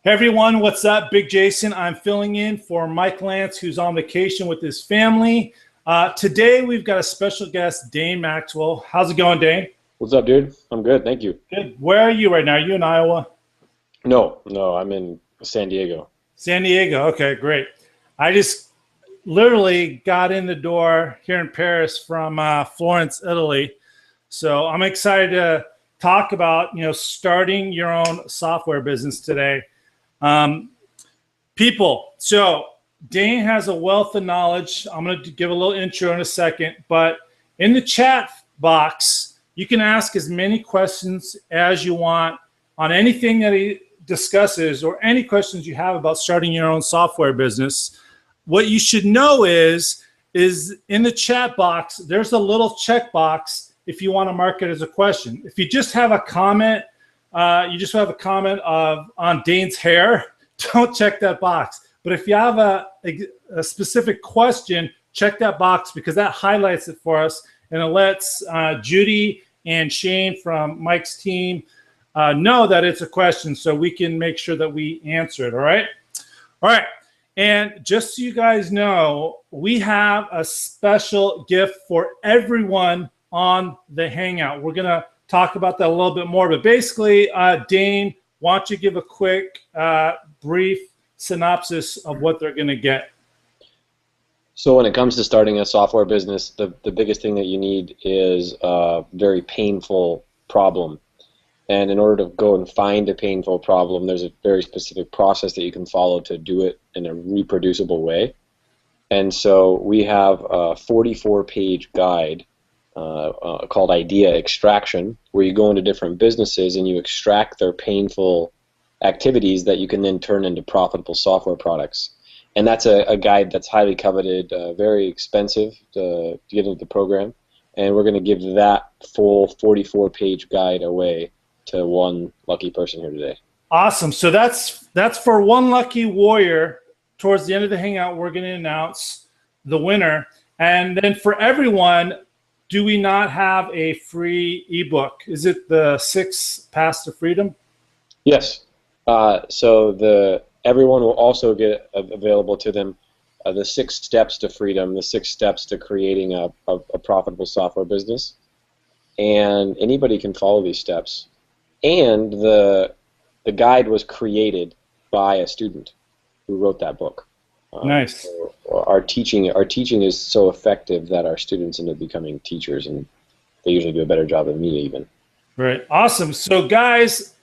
Hey everyone, what's up? Big Jason. I'm filling in for Mike Lance, who's on vacation with his family. Today we've got a special guest, Dane Maxwell. How's it going, Dane? What's up, dude? I'm good, thank you. Good. Where are you right now? Are you in Iowa? No, I'm in San Diego. San Diego. Okay, great. I just literally got in the door here in Paris from Florence, Italy. So I'm excited to talk about, starting your own software business today. People, so Dane has a wealth of knowledge. I'm going to give a little intro in a second, but in the chat box, you can ask as many questions as you want on anything that he discusses or any questions you have about starting your own software business. What you should know is in the chat box, there's a little checkbox if you want to mark it as a question. If you just have a comment, on Dane's hair, don't check that box. But if you have a specific question, check that box because that highlights it for us and it lets Judy and Shane from Mike's team know that it's a question so we can make sure that we answer it, all right? All right, and just so you guys know, we have a special gift for everyone on the Hangout. We're gonna talk about that a little bit more, but basically, Dane, why don't you give a quick, brief synopsis of what they're going to get? So when it comes to starting a software business, the biggest thing that you need is a very painful problem. And in order to go and find a painful problem, there's a very specific process that you can follow to do it in a reproducible way. And so we have a 44-page guide called Idea Extraction, where you go into different businesses and you extract their painful activities that you can then turn into profitable software products. And that's a guide that's highly coveted, very expensive to get into the program. And we're going to give that full 44-page guide away to one lucky person here today. Awesome. So that's for one lucky warrior. Towards the end of the Hangout, we're going to announce the winner. And then for everyone, do we not have a free ebook? Is it the 6 Paths to Freedom? Yes. So everyone will also get available to them the 6 steps to freedom, the 6 steps to creating a profitable software business. And anybody can follow these steps. And the guide was created by a student who wrote that book. Nice. So our teaching is so effective that our students end up becoming teachers, and they usually do a better job than me even. Right. Awesome. So guys,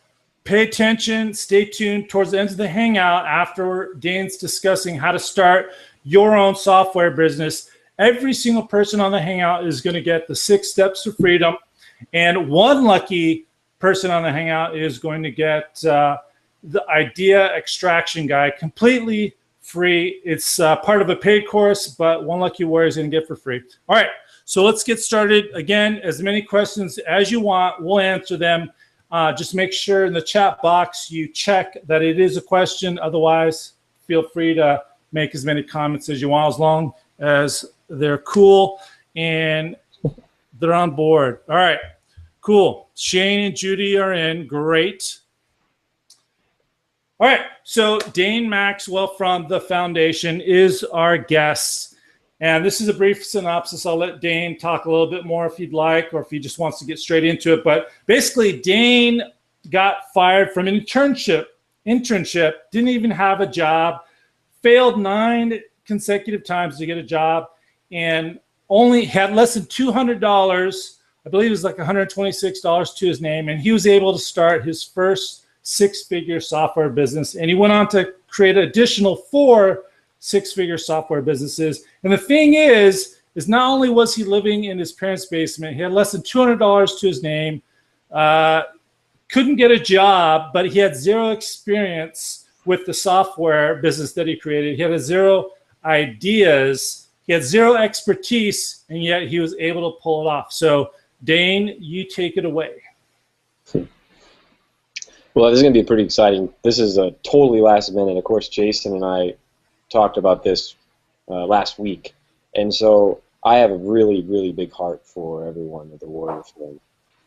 pay attention, stay tuned towards the end of the Hangout after Dane's discussing how to start your own software business. Every single person on the Hangout is going to get the 6 steps to freedom, and one lucky person on the Hangout is going to get the Idea Extraction Guide completely free. It's part of a paid course, but one lucky warrior is going to get for free. All right, so let's get started. Again, as many questions as you want, we'll answer them. Just make sure in the chat box you check that it is a question. Otherwise, feel free to make as many comments as you want, as long as they're cool and they're on board. All right, cool. Shane and Judy are in. Great. All right, so Dane Maxwell from the Foundation is our guest. And this is a brief synopsis. I'll let Dane talk a little bit more if he'd like, or if he just wants to get straight into it. But basically, Dane got fired from an internship, didn't even have a job, failed 9 consecutive times to get a job, and only had less than $200, I believe it was like $126 to his name, and he was able to start his first 6-figure software business, and he went on to create additional 4 6-figure software businesses. And the thing is not only was he living in his parents' basement, he had less than $200 to his name, couldn't get a job, but he had 0 experience with the software business that he created. He had 0 ideas, he had 0 expertise, and yet he was able to pull it off. So Dane, you take it away. Well, this is going to be pretty exciting. This is a totally last minute. Of course, Jason and I talked about this last week. And so I have a really, really big heart for everyone at the Warrior Forum.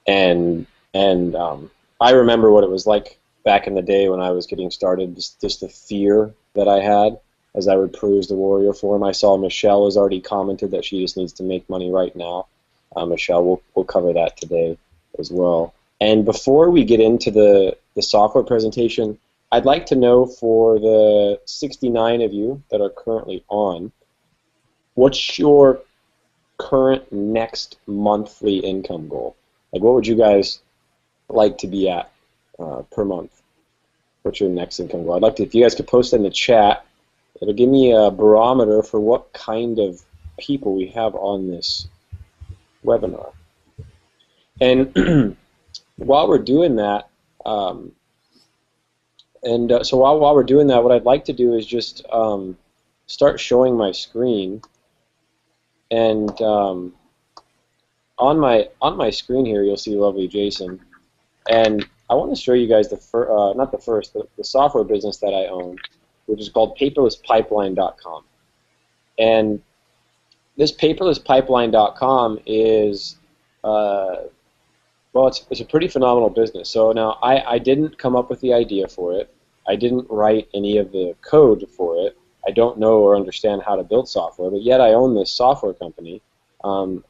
And I remember what it was like back in the day when I was getting started, just the fear that I had as I would peruse the Warrior Forum. I saw Michelle has already commented that she just needs to make money right now. Michelle, we'll cover that today as well. And before we get into the software presentation, I'd like to know, for the 69 of you that are currently on, what's your current next monthly income goal? Like, what would you guys like to be at per month? What's your next income goal? I'd like to, if you guys could post in the chat, it'll give me a barometer for what kind of people we have on this webinar. And while we're doing that, so while we're doing that, what I'd like to do is just start showing my screen. And on my screen here, you'll see lovely Jason. And I want to show you guys the software business that I own, which is called paperlesspipeline.com. And this paperlesspipeline.com is well, it's a pretty phenomenal business. So now I didn't come up with the idea for it. I didn't write any of the code for it. I don't know or understand how to build software, but yet I own this software company. The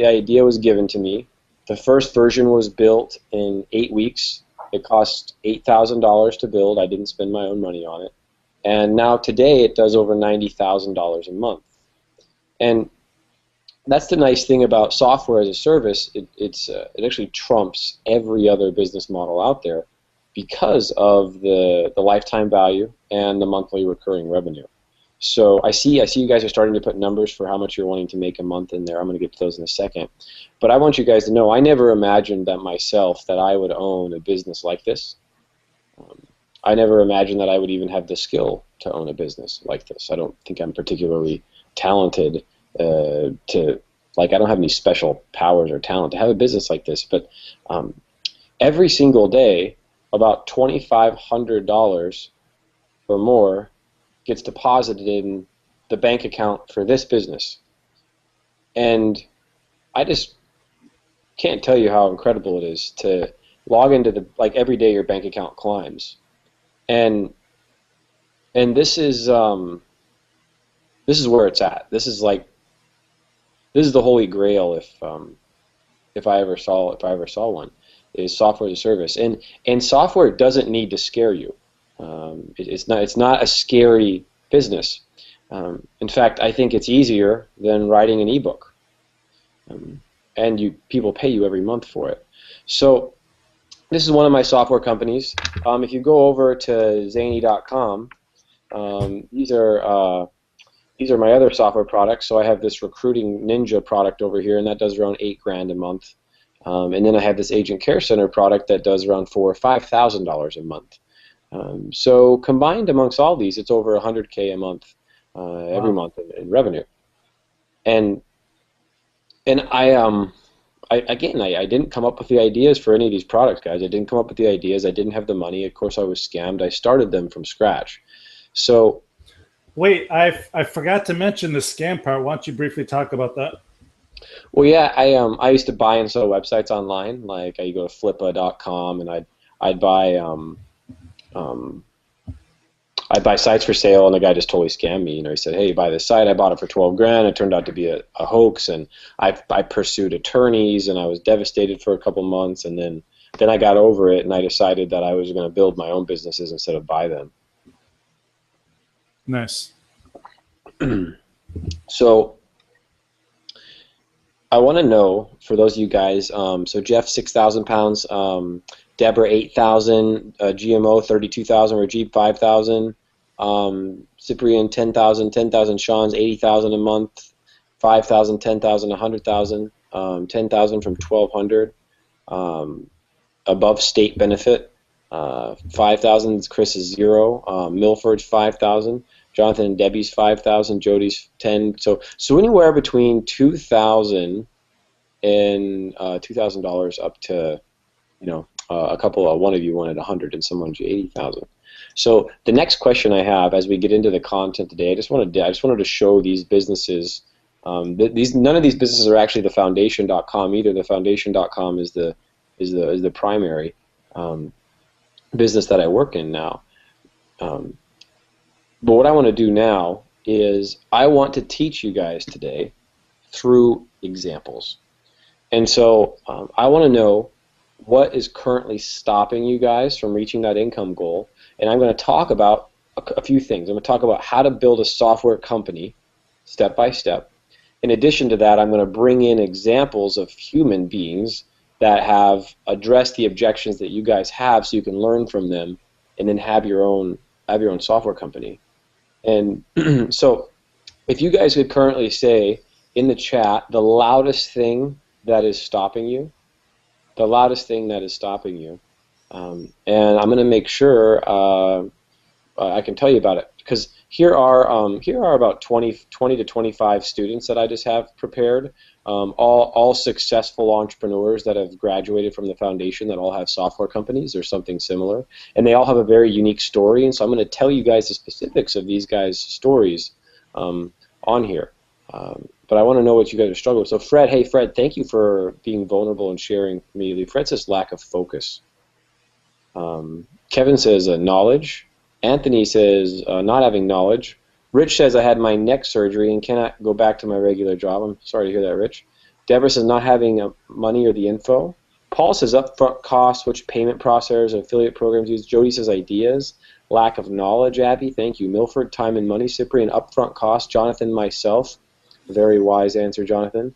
idea was given to me. The first version was built in 8 weeks. It cost $8,000 to build. I didn't spend my own money on it. And now today it does over $90,000 a month. And that's the nice thing about software as a service. It actually trumps every other business model out there because of the lifetime value and the monthly recurring revenue. So I see you guys are starting to put numbers for how much you're wanting to make a month in there. I'm going to get to those in a second. But I want you guys to know I never imagined that myself that I would own a business like this. I never imagined that I would even have the skill to own a business like this. I don't think I'm particularly talented I don't have any special powers or talent to have a business like this. But every single day, about $2,500 or more gets deposited in the bank account for this business. And I just can't tell you how incredible it is to log into every day your bank account climbs. And this is where it's at. This is the holy grail if I ever saw one, is software as a service. And software doesn't need to scare you. It's not a scary business. In fact, I think it's easier than writing an ebook. And people pay you every month for it. So this is one of my software companies. If you go over to zany.com, these are my other software products. So I have this Recruiting Ninja product over here, and that does around $8,000 a month. And then I have this Agent Care Center product that does around $4,000 or $5,000 a month. So combined amongst all these, it's over $100K a month every month in revenue. And I didn't come up with the ideas for any of these products, guys. I didn't come up with the ideas. I didn't have the money. Of course, I was scammed. I started them from scratch. So. Wait, I forgot to mention the scam part. Why don't you briefly talk about that? Well, yeah, I used to buy and sell websites online. Like I go to flippa.com, and I'd buy sites for sale, and the guy just totally scammed me. He said, "Hey, you buy this site." I bought it for $12,000. It turned out to be a hoax, and I pursued attorneys, and I was devastated for a couple months, and then I got over it, and I decided that I was going to build my own businesses instead of buy them. Nice. So I want to know, for those of you guys, so Jeff, 6,000 pounds, Deborah, 8,000, GMO, 32,000, Rajeeb, 5,000, Cyprian, 10,000, 10,000, Sean's 80,000 a month, 5,000, 10,000, 100,000, 10,000 from 1,200, above state benefit, 5,000, Chris is 0, Milford's 5,000, Jonathan and Debbie's 5,000, Jody's 10. So anywhere between $2,000 and $2,000 up to, a couple. One of you wanted 100, and someone 80,000. So the next question I have, as we get into the content today, I just wanted to show these businesses. None of these businesses are actually the foundation.com either. The foundation.com is the primary. business that I work in now. But what I want to do now is I want to teach you guys today through examples. And so I want to know what is currently stopping you guys from reaching that income goal. And I'm going to talk about a few things. I'm going to talk about how to build a software company step by step. In addition to that, I'm going to bring in examples of human beings that have addressed the objections that you guys have so you can learn from them and then have your own software company. And so if you guys could currently say in the chat the loudest thing that is stopping you, the loudest thing that is stopping you, and I'm going to make sure I can tell you about it, because here are about 20 to 25 students that I just have prepared, all successful entrepreneurs that have graduated from the foundation that all have software companies or something similar, and they all have a very unique story, and so I'm going to tell you guys the specifics of these guys' stories on here. But I want to know what you guys are struggling with. So Fred, hey Fred, thank you for being vulnerable and sharing immediately. Fred says lack of focus. Kevin says knowledge. Anthony says not having knowledge. Rich says I had my neck surgery and cannot go back to my regular job. I'm sorry to hear that, Rich. Deborah says not having money or the info. Paul says upfront costs, which payment processors and affiliate programs use. Jody says ideas. Lack of knowledge, Abby, thank you. Milford, time and money. Cyprian, upfront costs. Jonathan, myself. Very wise answer, Jonathan.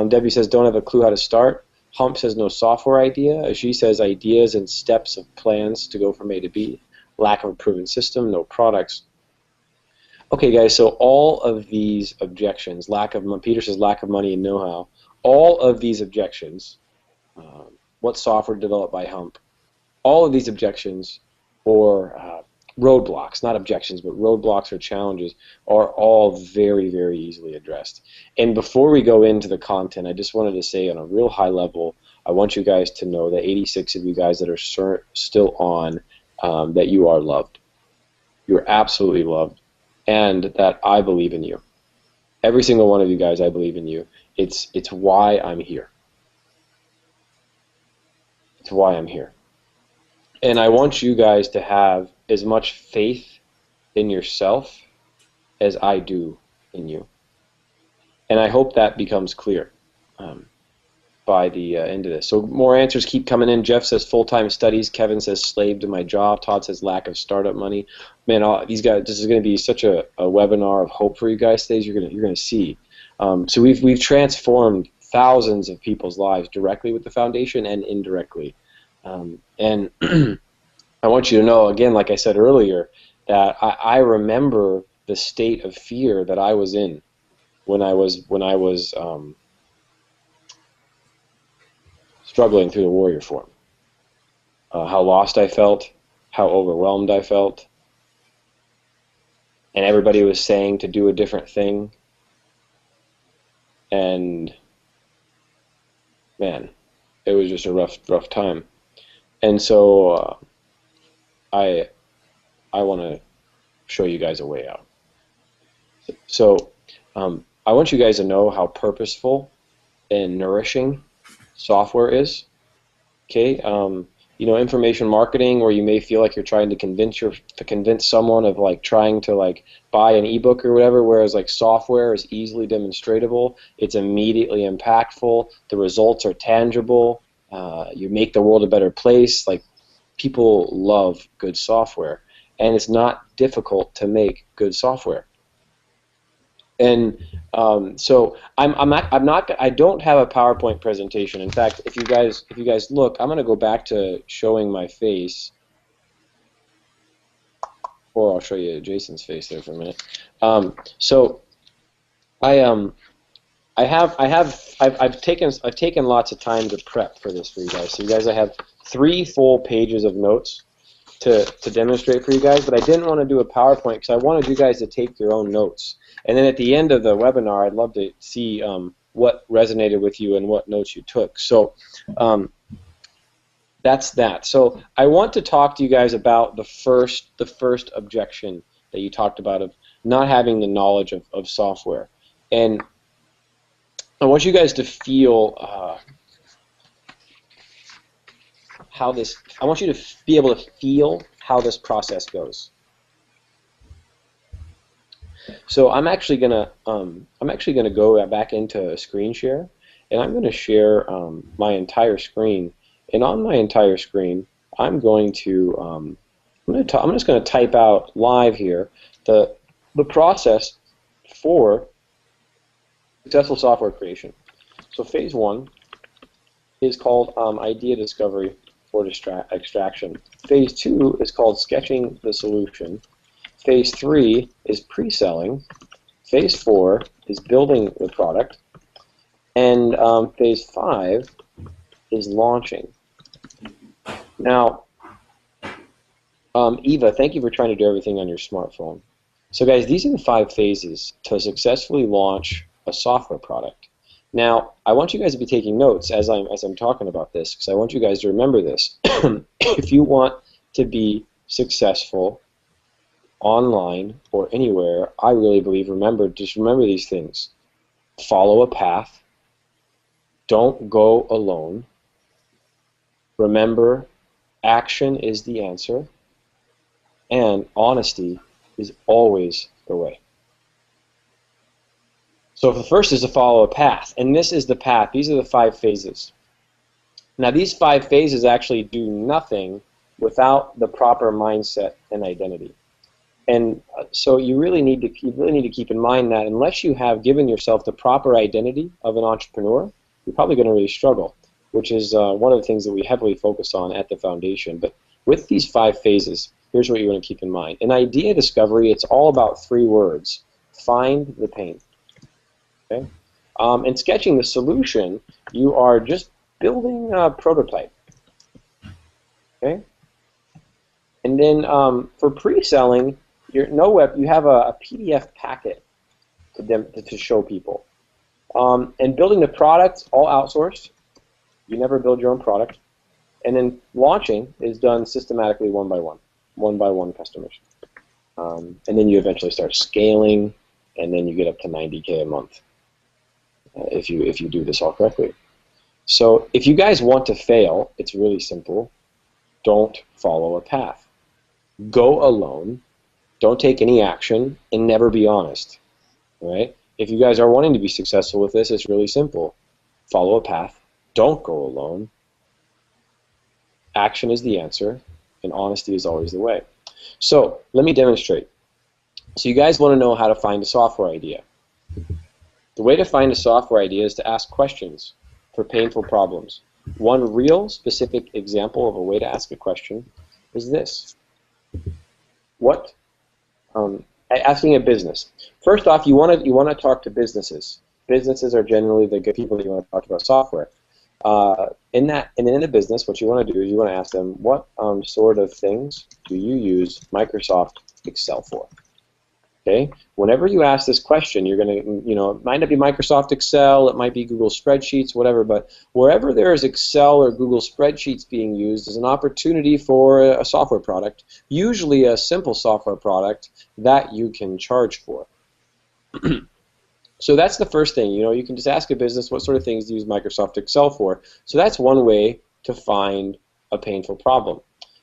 Debbie says don't have a clue how to start. Hump says no software idea. She says ideas and steps of plans to go from A to B. Lack of a proven system, no products. Okay, guys, so all of these objections, Peter says lack of money and know-how, all of these objections, what software developed by Hump, all of these objections, or roadblocks, not objections, but roadblocks or challenges, are all very, very easily addressed. And before we go into the content, I just wanted to say on a real high level, I want you guys to know that 86 of you guys that are still on, that you are loved. You're absolutely loved, and that I believe in you. Every single one of you guys, I believe in you. It's why I'm here. It's why I'm here. And I want you guys to have as much faith in yourself as I do in you. And I hope that becomes clear by the end of this. So more answers keep coming in. Jeff says full-time studies. Kevin says slave to my job. Todd says lack of startup money. Man, these guys, this is going to be such a webinar of hope for you guys today. You're going to see. So we've transformed thousands of people's lives directly with the foundation and indirectly. And I want you to know, again, like I said earlier, that I remember the state of fear that I was in when I was struggling through the warrior form. How lost I felt, how overwhelmed I felt, and everybody was saying to do a different thing. And man, it was just a rough time. And so I want to show you guys a way out. So I want you guys to know how purposeful and nourishing software is. Okay, you know, information marketing, where you may feel like you're trying to convince someone of like trying to like buy an ebook or whatever, whereas like software is easily demonstratable, it's immediately impactful, the results are tangible, you make the world a better place. Like, people love good software, and it's not difficult to make good software. And so I don't have a PowerPoint presentation. In fact, if you guys look, I'm going to go back to showing my face, or I'll show you Jason's face there for a minute. So I've taken lots of time to prep for this for you guys. So you guys, I have 3 full pages of notes to demonstrate for you guys, but I didn't want to do a PowerPoint because I wanted you guys to take your own notes. And then at the end of the webinar, I'd love to see what resonated with you and what notes you took. So that's that. So I want to talk to you guys about the first objection that you talked about, of not having the knowledge of software. And I want you guys to feel how this. I want you to be able to feel how this process goes. So I'm actually gonna go back into screen share, and I'm gonna share my entire screen. And on my entire screen, I'm going to I'm just gonna type out live here the process for successful software creation. So phase 1 is called idea discovery for extraction. Phase 2 is called sketching the solution. Phase 3 is pre-selling. Phase 4 is building the product. And phase 5 is launching. Now, Eva, thank you for trying to do everything on your smartphone. So guys, these are the 5 phases to successfully launch a software product. Now, I want you guys to be taking notes as I'm talking about this, because I want you guys to remember this. If you want to be successful online or anywhere, I really believe, just remember these things. Follow a path. Don't go alone. Remember, action is the answer, and honesty is always the way. So the first is to follow a path, and this is the path. These are the 5 phases. Now these 5 phases actually do nothing without the proper mindset and identity. And so you really need to keep in mind that unless you have given yourself the proper identity of an entrepreneur, you're probably going to really struggle, which is one of the things that we heavily focus on at the foundation. But with these 5 phases, here's what you want to keep in mind. In idea discovery, it's all about 3 words. Find the pain. Okay? In sketching the solution, you are just building a prototype. Okay? And then for pre-selling, you have a PDF packet to show people. And building the product, all outsourced. You never build your own product. And then launching is done systematically one by one customers. And then you eventually start scaling, and then you get up to 90K a month if you do this all correctly. So if you guys want to fail, it's really simple. Don't follow a path. Go alone. Don't take any action, and never be honest. All right? If you guys are wanting to be successful with this, it's really simple. Follow a path. Don't go alone. Action is the answer, and honesty is always the way. So let me demonstrate. So you guys want to know how to find a software idea. The way to find a software idea is to ask questions for painful problems. One real specific example of a way to ask a question is this. Asking a business. First off, you want to talk to businesses. Businesses are generally the good people that you want to talk about software. In a business, what you want to do is you want to ask them, what sort of things do you use Microsoft Excel for? Okay. Whenever you ask this question, you're going to, it might not be Microsoft Excel, it might be Google Spreadsheets, whatever, but wherever there is Excel or Google Spreadsheets being used is an opportunity for a software product, usually a simple software product that you can charge for. So that's the first thing. You can just ask a business, what sort of things do you use Microsoft Excel for? So that's one way to find a painful problem.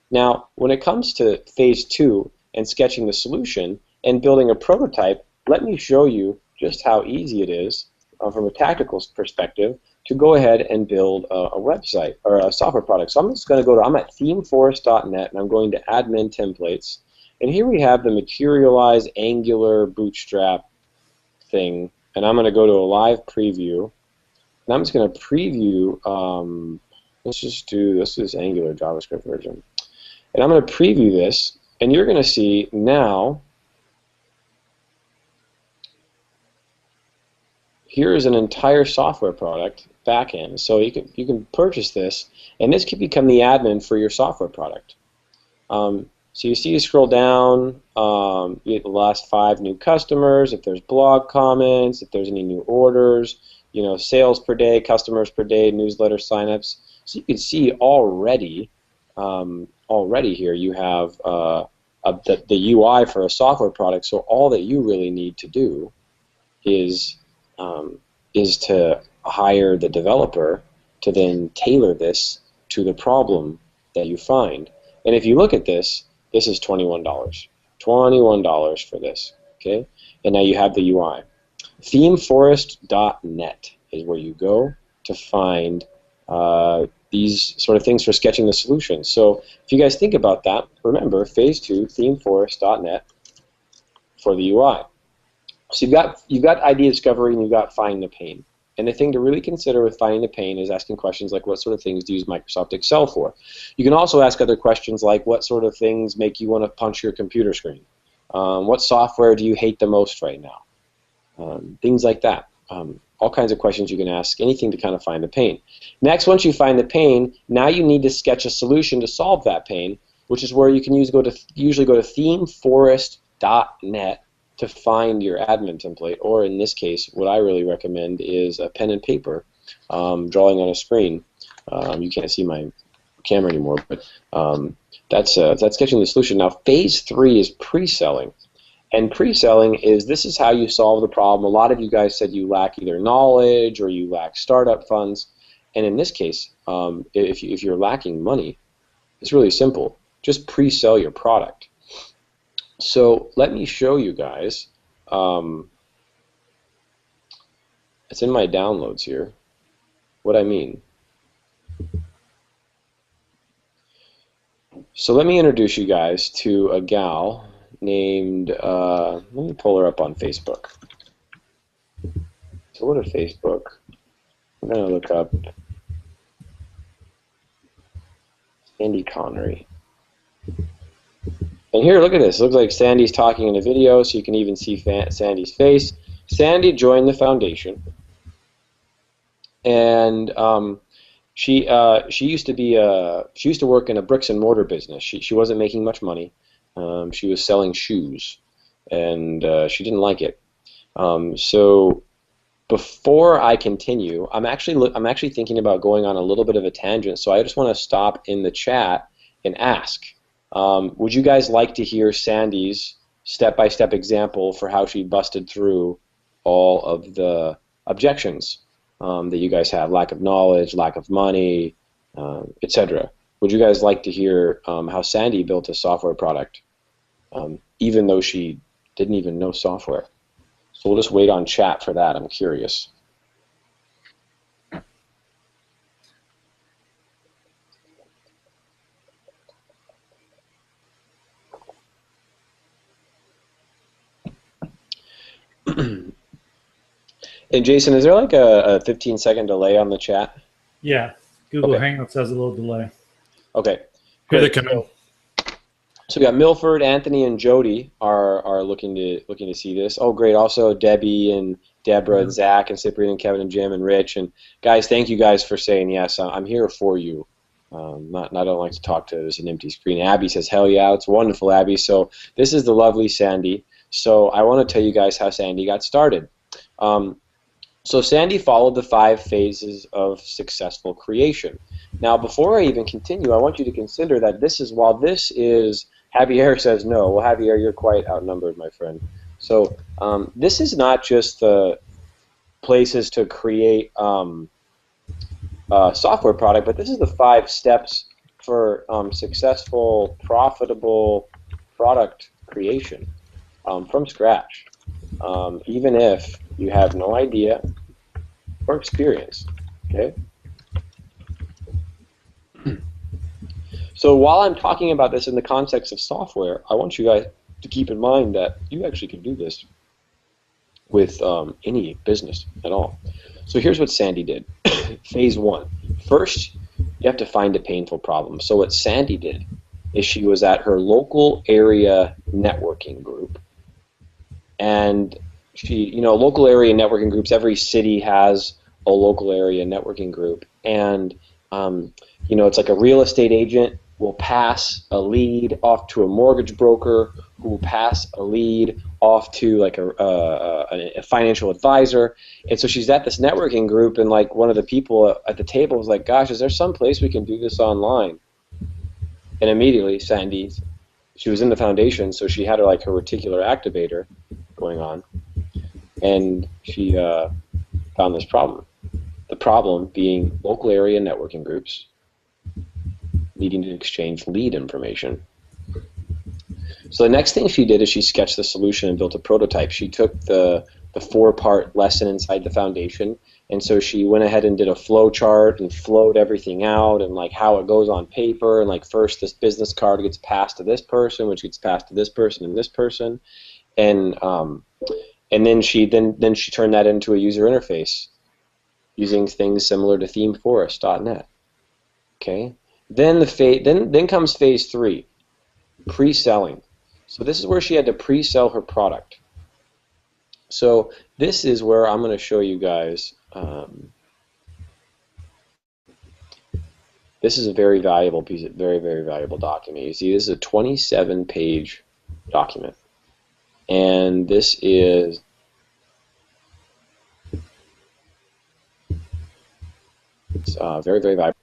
Now, when it comes to phase 2 and sketching the solution and building a prototype, let me show you just how easy it is from a tactical perspective to go ahead and build a website or a software product. So I'm just going to I'm at themeforest.net, and I'm going to admin templates. And here we have the materialized Angular bootstrap thing. And I'm going to go to a live preview. And I'm just going to preview, let's do this Angular JavaScript version. And I'm going to preview this, and you're going to see now, here is an entire software product backend. So you can purchase this, and this could become the admin for your software product. So you scroll down, you get the last 5 new customers, if there's blog comments, if there's any new orders, sales per day, customers per day, newsletter signups. So you can see already here you have the UI for a software product. So all that you really need to do is to hire the developer to then tailor this to the problem that you find. And if you look at this, this is $21. $21 for this, okay? And now you have the UI. Themeforest.net is where you go to find these sort of things for sketching the solution. So if you guys think about that, remember phase 2, themeforest.net for the UI. So you've got idea discovery and you've got find the pain. And the thing to really consider with finding the pain is asking questions like, what sort of things do you use Microsoft Excel for? You can also ask other questions like, what sort of things make you want to punch your computer screen? What software do you hate the most right now? Things like that. All kinds of questions you can ask, anything to kind of find the pain. Next, once you find the pain, now you need to sketch a solution to solve that pain, which is where you can usually go to themeforest.net to find your admin template, or in this case, what I really recommend is a pen and paper, drawing on a screen. You can't see my camera anymore, but that's sketching the solution. Now, phase 3 is pre-selling, and pre-selling this is how you solve the problem. A lot of you guys said you lack either knowledge or you lack startup funds, and in this case, if you're lacking money, it's really simple. Just pre-sell your product. So let me show you guys. It's in my downloads here. What I mean. So let me introduce you guys to a gal named. Let me pull her up on Facebook. So what is Facebook? I'm gonna look up Sandy Connery. And here, look at this. It looks like Sandy's talking in a video, so you can even see Sandy's face. Sandy joined the foundation, and she used to work in a bricks and mortar business. She wasn't making much money. She was selling shoes, and she didn't like it. So before I continue, I'm actually thinking about going on a little bit of a tangent. So I just want to stop in the chat and ask. Would you guys like to hear Sandy's step-by-step example for how she busted through all of the objections that you guys have? Lack of knowledge, lack of money, etc. Would you guys like to hear how Sandy built a software product, even though she didn't even know software? So we'll just wait on chat for that. I'm curious. And Jason, is there like a 15-second delay on the chat? Yeah, Google Okay. Hangouts has a little delay. Okay. Here they come in. So we got Milford, Anthony, and Jody are looking to see this. Oh, great! Also Debbie and Deborah and Zach and Cyprian and Kevin and Jim and Rich and guys. Thank you guys for saying yes. I'm here for you. I don't like to talk to an empty screen. Abby says, "Hell yeah, it's wonderful, Abby." So this is the lovely Sandy. So I want to tell you guys how Sandy got started. So Sandy followed the 5 phases of successful creation. Now, before I even continue, I want you to consider that while this is, Javier says no. Well, Javier, you're quite outnumbered, my friend. So this is not just the places to create a software product, but this is the 5 steps for successful, profitable product creation from scratch. Even if you have no idea or experience, okay? So while I'm talking about this in the context of software, I want you guys to keep in mind that you actually can do this with any business at all. So here's what Sandy did. Phase 1. First, you have to find a painful problem. So what Sandy did is she was at her local area networking group, and local area networking groups, every city has a local area networking group, and it's like a real estate agent will pass a lead off to a mortgage broker, who will pass a lead off to like a financial advisor. And so she's at this networking group, and like one of the people at the table was like, "Gosh, is there some place we can do this online?" And immediately, she was in the foundation, so she had her reticular activator going on, and she found this problem. The problem being local area networking groups needing to exchange lead information. So the next thing she did is she sketched the solution and built a prototype. She took the 4-part lesson inside the foundation, and so she went ahead and did a flow chart and flowed everything out, and like how it goes on paper, and like first this business card gets passed to this person, which gets passed to this person and this person, and then she turned that into a user interface using things similar to themeforest.net. Okay, then comes phase 3, pre-selling. So this is where she had to pre-sell her product. So this is where I'm going to show you guys. This is a very valuable piece, very valuable document. You see, this is a 27-page document, and this is very valuable.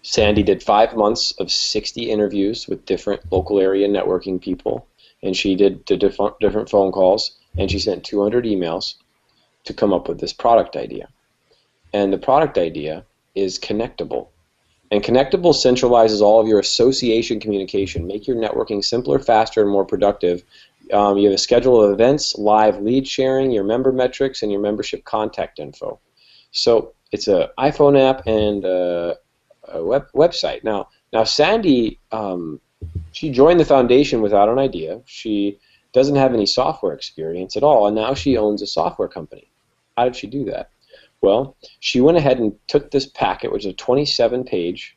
Sandy did 5 months of 60 interviews with different local area networking people, and she did different phone calls, and she sent 200 emails to come up with this product idea. And the product idea is Connectable. And Connectable centralizes all of your association communication, make your networking simpler, faster, and more productive. You have a schedule of events, live lead sharing, your member metrics, and your membership contact info. So it's an iPhone app and a website. Now Sandy, she joined the foundation without an idea. She doesn't have any software experience at all, and now she owns a software company. How did she do that? Well, she went ahead and took this packet, which is a 27-page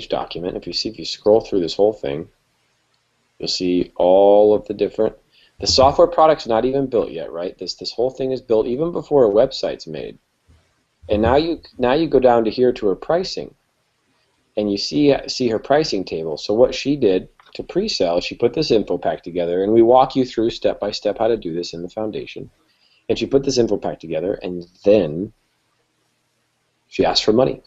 document. If you scroll through this whole thing, you'll see all of the different. The software product's not even built yet, right? This whole thing is built even before a website's made. And now you go down to here to her pricing, and you see her pricing table. So what she did to pre-sell, she put this info pack together, and we walk you through step by step how to do this in the foundation. And she put this info pack together, and then she asked for money.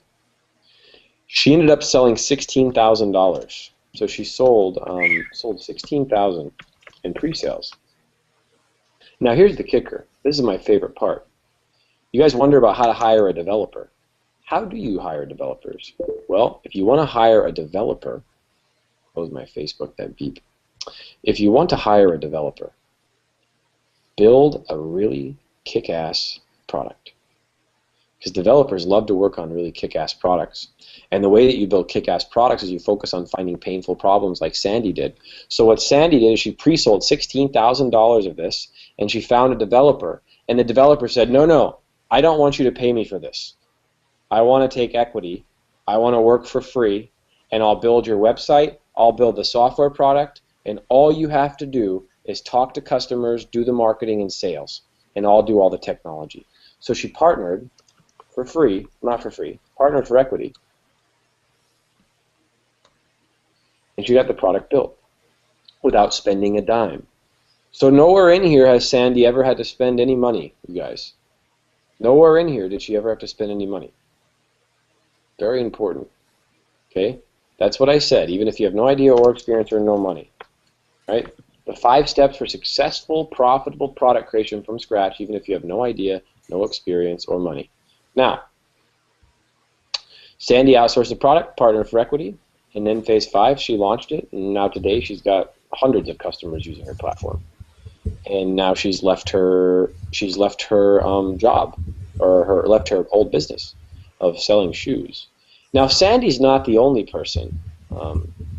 She ended up selling $16,000. So she sold $16,000 in pre-sales. Now here's the kicker. This is my favorite part. You guys wonder about how to hire a developer. How do you hire developers? Well, if you want to hire a developer, close my Facebook, that beep. If you want to hire a developer, build a really kick-ass product. Because developers love to work on really kick-ass products. And the way that you build kick-ass products is you focus on finding painful problems like Sandy did. So what Sandy did is she pre-sold $16,000 of this, and she found a developer. And the developer said, no, I don't want you to pay me for this. I want to take equity. I want to work for free, and I'll build your website. I'll build the software product, and all you have to do is talk to customers, do the marketing and sales, and I'll do all the technology. So she partnered for free, not for free, partnered for equity, and she got the product built without spending a dime. So nowhere in here has Sandy ever had to spend any money, you guys. Nowhere in here did she ever have to spend any money. Very important. Okay? That's what I said, even if you have no idea or experience or no money. Right? The 5 steps for successful, profitable product creation from scratch, even if you have no idea, no experience, or money. Now, Sandy outsourced the product, partnered for equity, and then phase 5, she launched it, and now today she's got hundreds of customers using her platform. And now she's left her job, or left her old business of selling shoes. Now Sandy's not the only person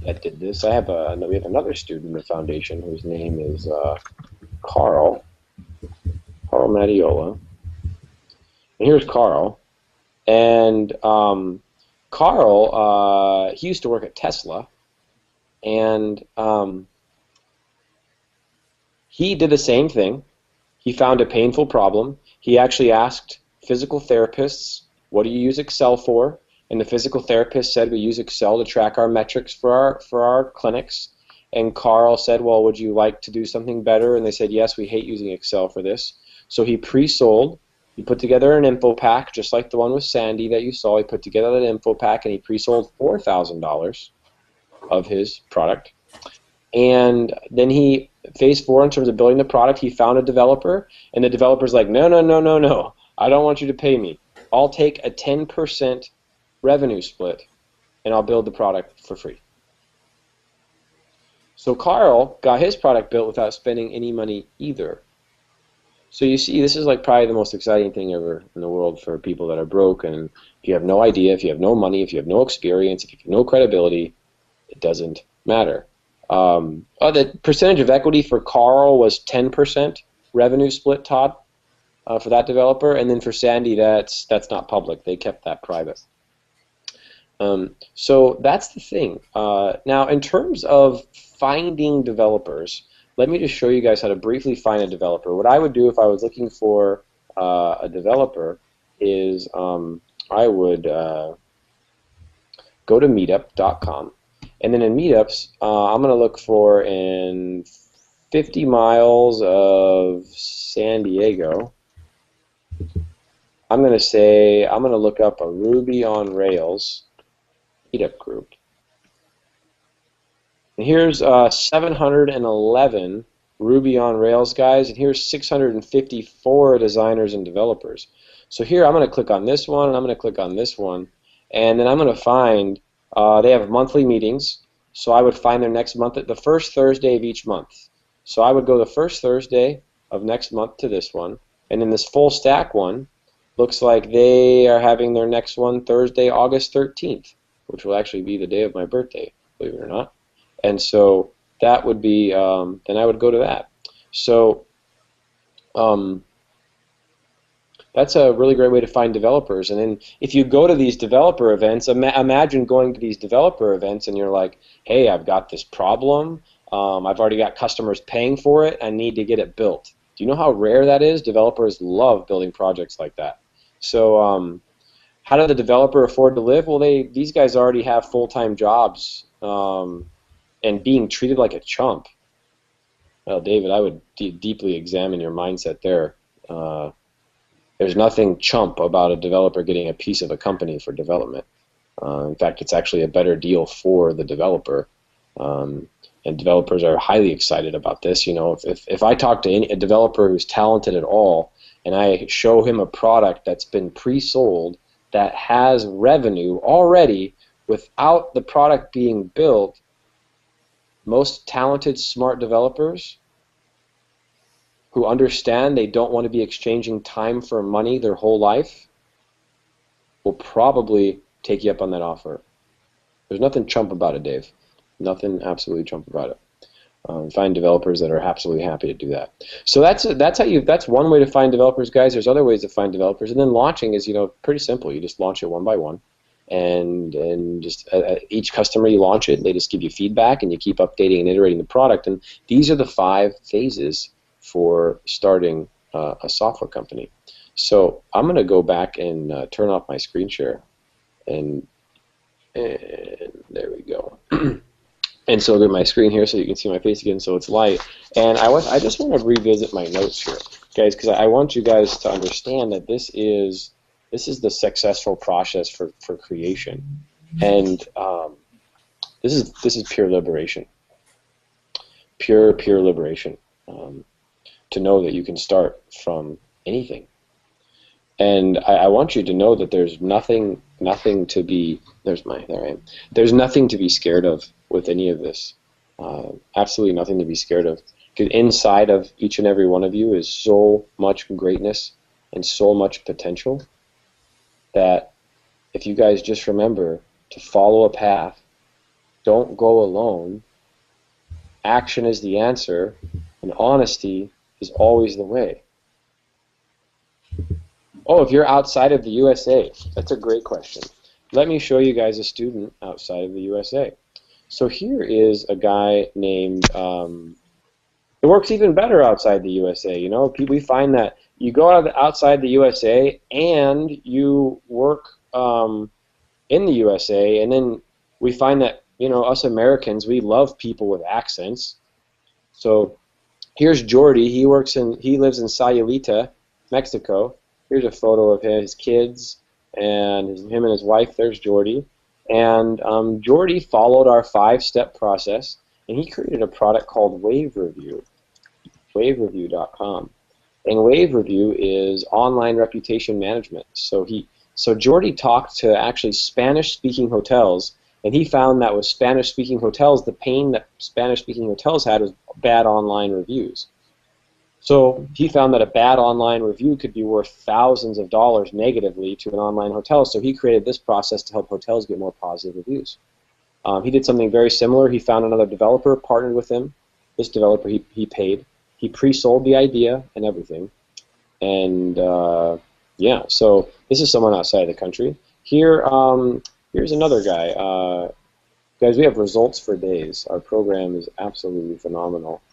that did this. We have another student in the foundation whose name is Carl Mattiola. And here's Carl. And Carl, he used to work at Tesla, and he did the same thing. He found a painful problem. He actually asked physical therapists, what do you use Excel for? And the physical therapist said, we use Excel to track our metrics for our clinics. And Carl said, well, would you like to do something better? And they said, yes, we hate using Excel for this. So he pre-sold. He put together an info pack, just like the one with Sandy that you saw. He put together an info pack, and he pre-sold $4,000 of his product. And then phase 4, in terms of building the product, he found a developer, and the developer's like, no, I don't want you to pay me. I'll take a 10% revenue split, and I'll build the product for free. So Carl got his product built without spending any money either. So you see, this is like probably the most exciting thing ever in the world for people that are broke. And if you have no idea, if you have no money, if you have no experience, if you have no credibility, it doesn't matter. The percentage of equity for Carl was 10% revenue split, Todd, for that developer. And then for Sandy, that's not public. They kept that private. So that's the thing. Now, in terms of finding developers, let me just show you guys how to briefly find a developer. What I would do if I was looking for a developer is I would go to meetup.com, and then in meetups, I'm going to look for in 50 miles of San Diego. I'm going to look up a Ruby on Rails meetup group. And here's 711 Ruby on Rails guys, and here's 654 designers and developers. So here I'm going to click on this one, and I'm going to click on this one, and then I'm going to find they have monthly meetings. So I would find their next month at the first Thursday of each month. So I would go the first Thursday of next month to this one, and then this full stack one looks like they are having their next one Thursday, August 13th, which will actually be the day of my birthday, believe it or not. And so that would be, then I would go to that. So that's a really great way to find developers. And then if you go to these developer events, imagine going to these developer events and you're like, hey, I've got this problem. I've already got customers paying for it. I need to get it built. Do you know how rare that is? Developers love building projects like that. So how did the developer afford to live? Well, these guys already have full-time jobs and being treated like a chump. Well, David, I would deeply examine your mindset there. There's nothing chump about a developer getting a piece of a company for development. In fact, it's actually a better deal for the developer. And developers are highly excited about this. You know, if I talk to a developer who's talented at all, and I show him a product that's been pre-sold that has revenue already without the product being built, most talented, smart developers who understand they don't want to be exchanging time for money their whole life will probably take you up on that offer. There's nothing chump about it, Dave. Nothing absolutely chump about it. Find developers that are absolutely happy to do that. So that's one way to find developers, guys. There's other ways to find developers, and then launching is pretty simple. You just launch it one by one, and just each customer you launch it, they just give you feedback, and you keep updating and iterating the product. And these are the 5 phases for starting a software company. So I'm going to go back and turn off my screen share, and there we go. And so I'll get my screen here so you can see my face again, so it's light. And I just want to revisit my notes here, guys, because I want you guys to understand that this is the successful process for creation, and this is pure liberation, pure liberation. To know that you can start from anything, and I want you to know that there's nothing to be. There's nothing to be scared of with any of this. Absolutely nothing to be scared of. Because inside of each and every one of you is so much greatness and so much potential that if you guys just remember to follow a path, don't go alone, action is the answer, and honesty is always the way. Oh, if you're outside of the USA, that's a great question. Let me show you guys a student outside of the USA. So here is a guy named, it works even better outside the USA. You know, we find that you go outside the USA and you work in the USA, and then we find that, you know, us Americans, we love people with accents. So here's Jordy. He lives in Sayulita, Mexico. Here's a photo of his kids and him and his wife. There's Jordy. And Jordy followed our 5-step process, and he created a product called Wave Review, wavereview.com. And Wave Review is online reputation management. So he So Jordy talked to actually Spanish-speaking hotels, and he found that with Spanish-speaking hotels, the pain that Spanish-speaking hotels had was bad online reviews. So he found that a bad online review could be worth thousands of dollars negatively to an online hotel. So he created this process to help hotels get more positive reviews. He did something very similar. He found another developer, partnered with him. This developer he paid. He pre-sold the idea and everything. And yeah, so this is someone outside the country. Here, here's another guy. Guys, we have results for days. Our program is absolutely phenomenal.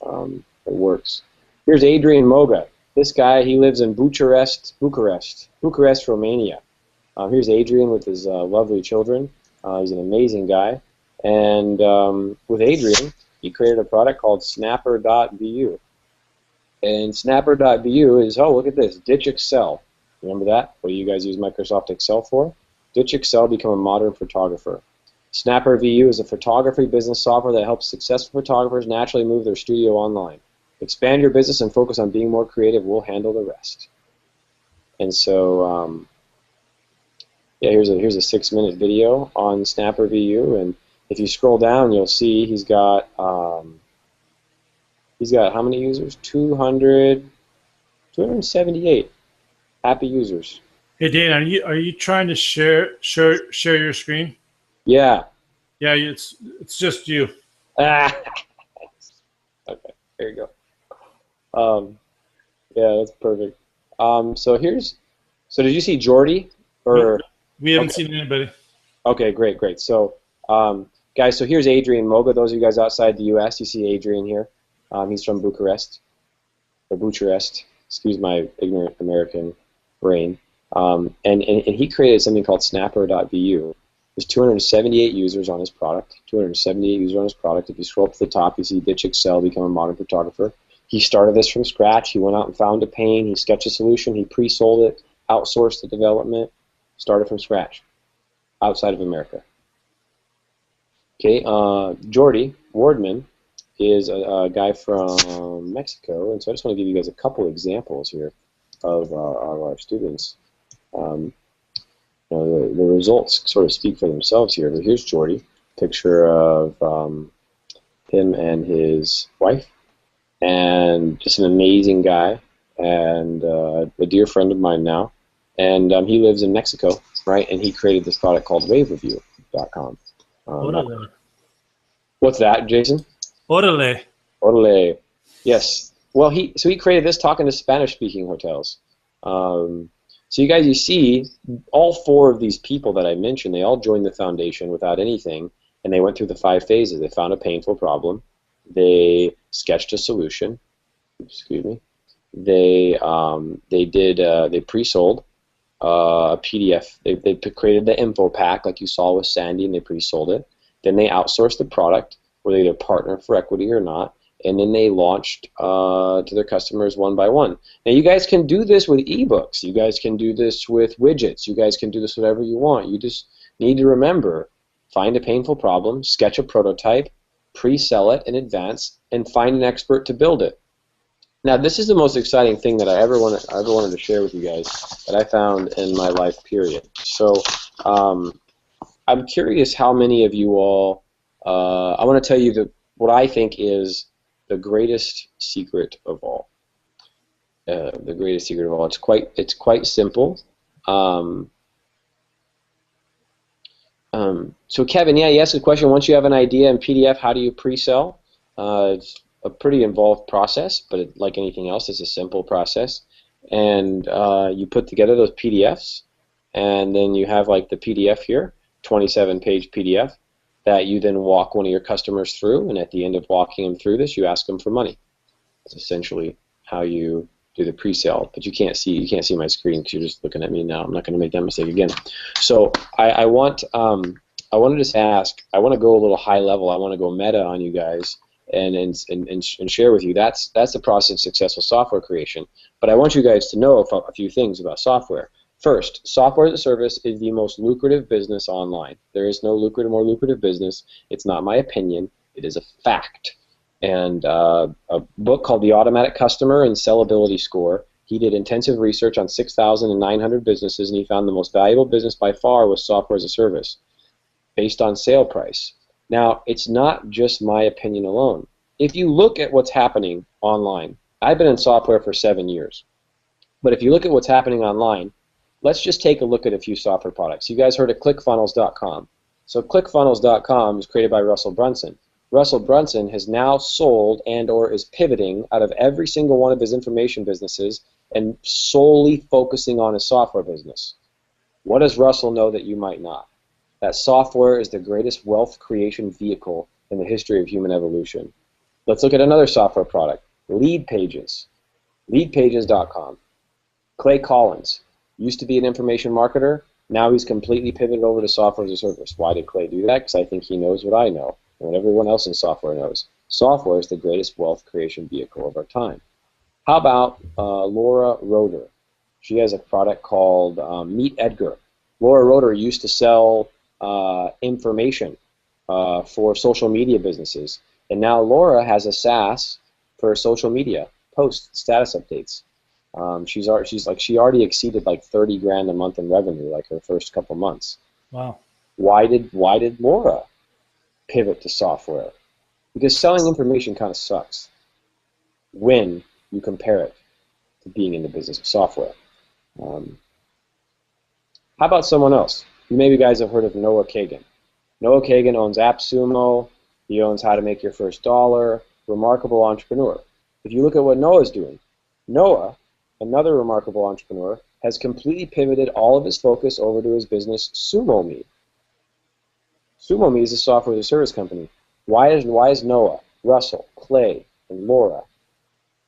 It works. Here's Adrian Moga. This guy, he lives in Bucharest, Romania. Here's Adrian with his lovely children. He's an amazing guy. And with Adrian, he created a product called Snapper.bu. And Snapper.bu is, oh, look at this, Ditch Excel. Remember that? What do you guys use Microsoft Excel for? Ditch Excel, become a modern photographer. Snapper.vu is a photography business software that helps successful photographers naturally move their studio online. Expand your business and focus on being more creative. We'll handle the rest. And so, yeah, here's a 6-minute video on Snapper.vu, and if you scroll down, you'll see he's got how many users? 278 happy users. Hey Dan, are you trying to share your screen? Yeah. Yeah, it's just you. Okay, there you go. Yeah, that's perfect. So did you see Jordy? Or we haven't seen anybody. Okay, great. So, guys, so here's Adrian Moga. Those of you guys outside the U.S., you see Adrian here. He's from Bucharest. Excuse my ignorant American brain. And he created something called Snapper.bu. There's 278 users on his product. 278 users on his product. If you scroll up to the top, you see Ditch Excel, become a modern photographer. He started this from scratch. He went out and found a pain. He sketched a solution. He pre-sold it, outsourced the development, started from scratch, outside of America. Okay, Jordy Wardman is a guy from Mexico, and so I just want to give you guys a couple examples here of our students. The results sort of speak for themselves here. But here's Jordy, picture of him and his wife, and just an amazing guy, and a dear friend of mine now. And he lives in Mexico, right? And he created this product called wavereview.com. What's that, Jason? Orale. Yes. Well, he created this talking to Spanish-speaking hotels. So you see, all 4 of these people that I mentioned, they all joined the foundation without anything, and they went through the 5 phases. They found a painful problem. They sketched a solution. Excuse me. They pre-sold a PDF. They created the info pack like you saw with Sandy, and they pre-sold it. Then they outsourced the product, where they either partner for equity or not, and then they launched to their customers one by one. Now you guys can do this with ebooks. You guys can do this with widgets. You guys can do this whatever you want. You just need to remember, find a painful problem, sketch a prototype, pre-sell it in advance, and find an expert to build it. Now this is the most exciting thing that I ever wanted to share with you guys that I found in my life, period. So I'm curious how many of you all, I want to tell you what I think is the greatest secret of all. The greatest secret of all. It's quite simple. So Kevin, yeah, you asked a question. Once you have an idea in PDF, how do you pre-sell? It's a pretty involved process, but like anything else, it's a simple process. And you put together those PDFs, and then you have like the PDF here, 27-page PDF, that you then walk one of your customers through, and at the end of walking them through this, you ask them for money. That's essentially how you do the pre-sale. But you can't see my screen because you're just looking at me now. I'm not going to make that mistake again. So I want to just ask. I want to go a little high level. I want to go meta on you guys and share with you. That's the process of successful software creation. But I want you guys to know a few things about software. First, software as a service is the most lucrative business online. There is no more lucrative business. It's not my opinion. It is a fact. And a book called The Automatic Customer and Sellability Score He did intensive research on 6,900 businesses, and he found the most valuable business by far was software as a service, based on sale price. Now, it's not just my opinion alone. If you look at what's happening online, I've been in software for 7 years, but if you look at what's happening online, let's just take a look at a few software products. You guys heard of ClickFunnels.com. So ClickFunnels.com was created by Russell Brunson. Russell Brunson has now sold and or is pivoting out of every single one of his information businesses and solely focusing on his software business. What does Russell know that you might not? That software is the greatest wealth creation vehicle in the history of human evolution. Let's look at another software product, Lead Pages. Leadpages.com. Clay Collins used to be an information marketer. Now he's completely pivoted over to software as a service. Why did Clay do that? Because I think he knows what I know and what everyone else in software knows. Software is the greatest wealth creation vehicle of our time. How about Laura Roeder? She has a product called Meet Edgar. Laura Roeder used to sell information for social media businesses, and now Laura has a SaaS for social media post status updates. She already exceeded like 30 grand a month in revenue, like her first couple months. Wow. Why did Laura pivot to software? Because selling information kind of sucks when you compare it to being in the business of software. How about someone else? Maybe you guys have heard of Noah Kagan. Noah Kagan owns AppSumo. He owns How to Make Your First Dollar. Remarkable entrepreneur. If you look at what Noah's doing, Noah, another remarkable entrepreneur, has completely pivoted all of his focus over to his business, SumoMe. SumoMe is a software as a service company. Why is Noah, Russell, Clay, and Laura,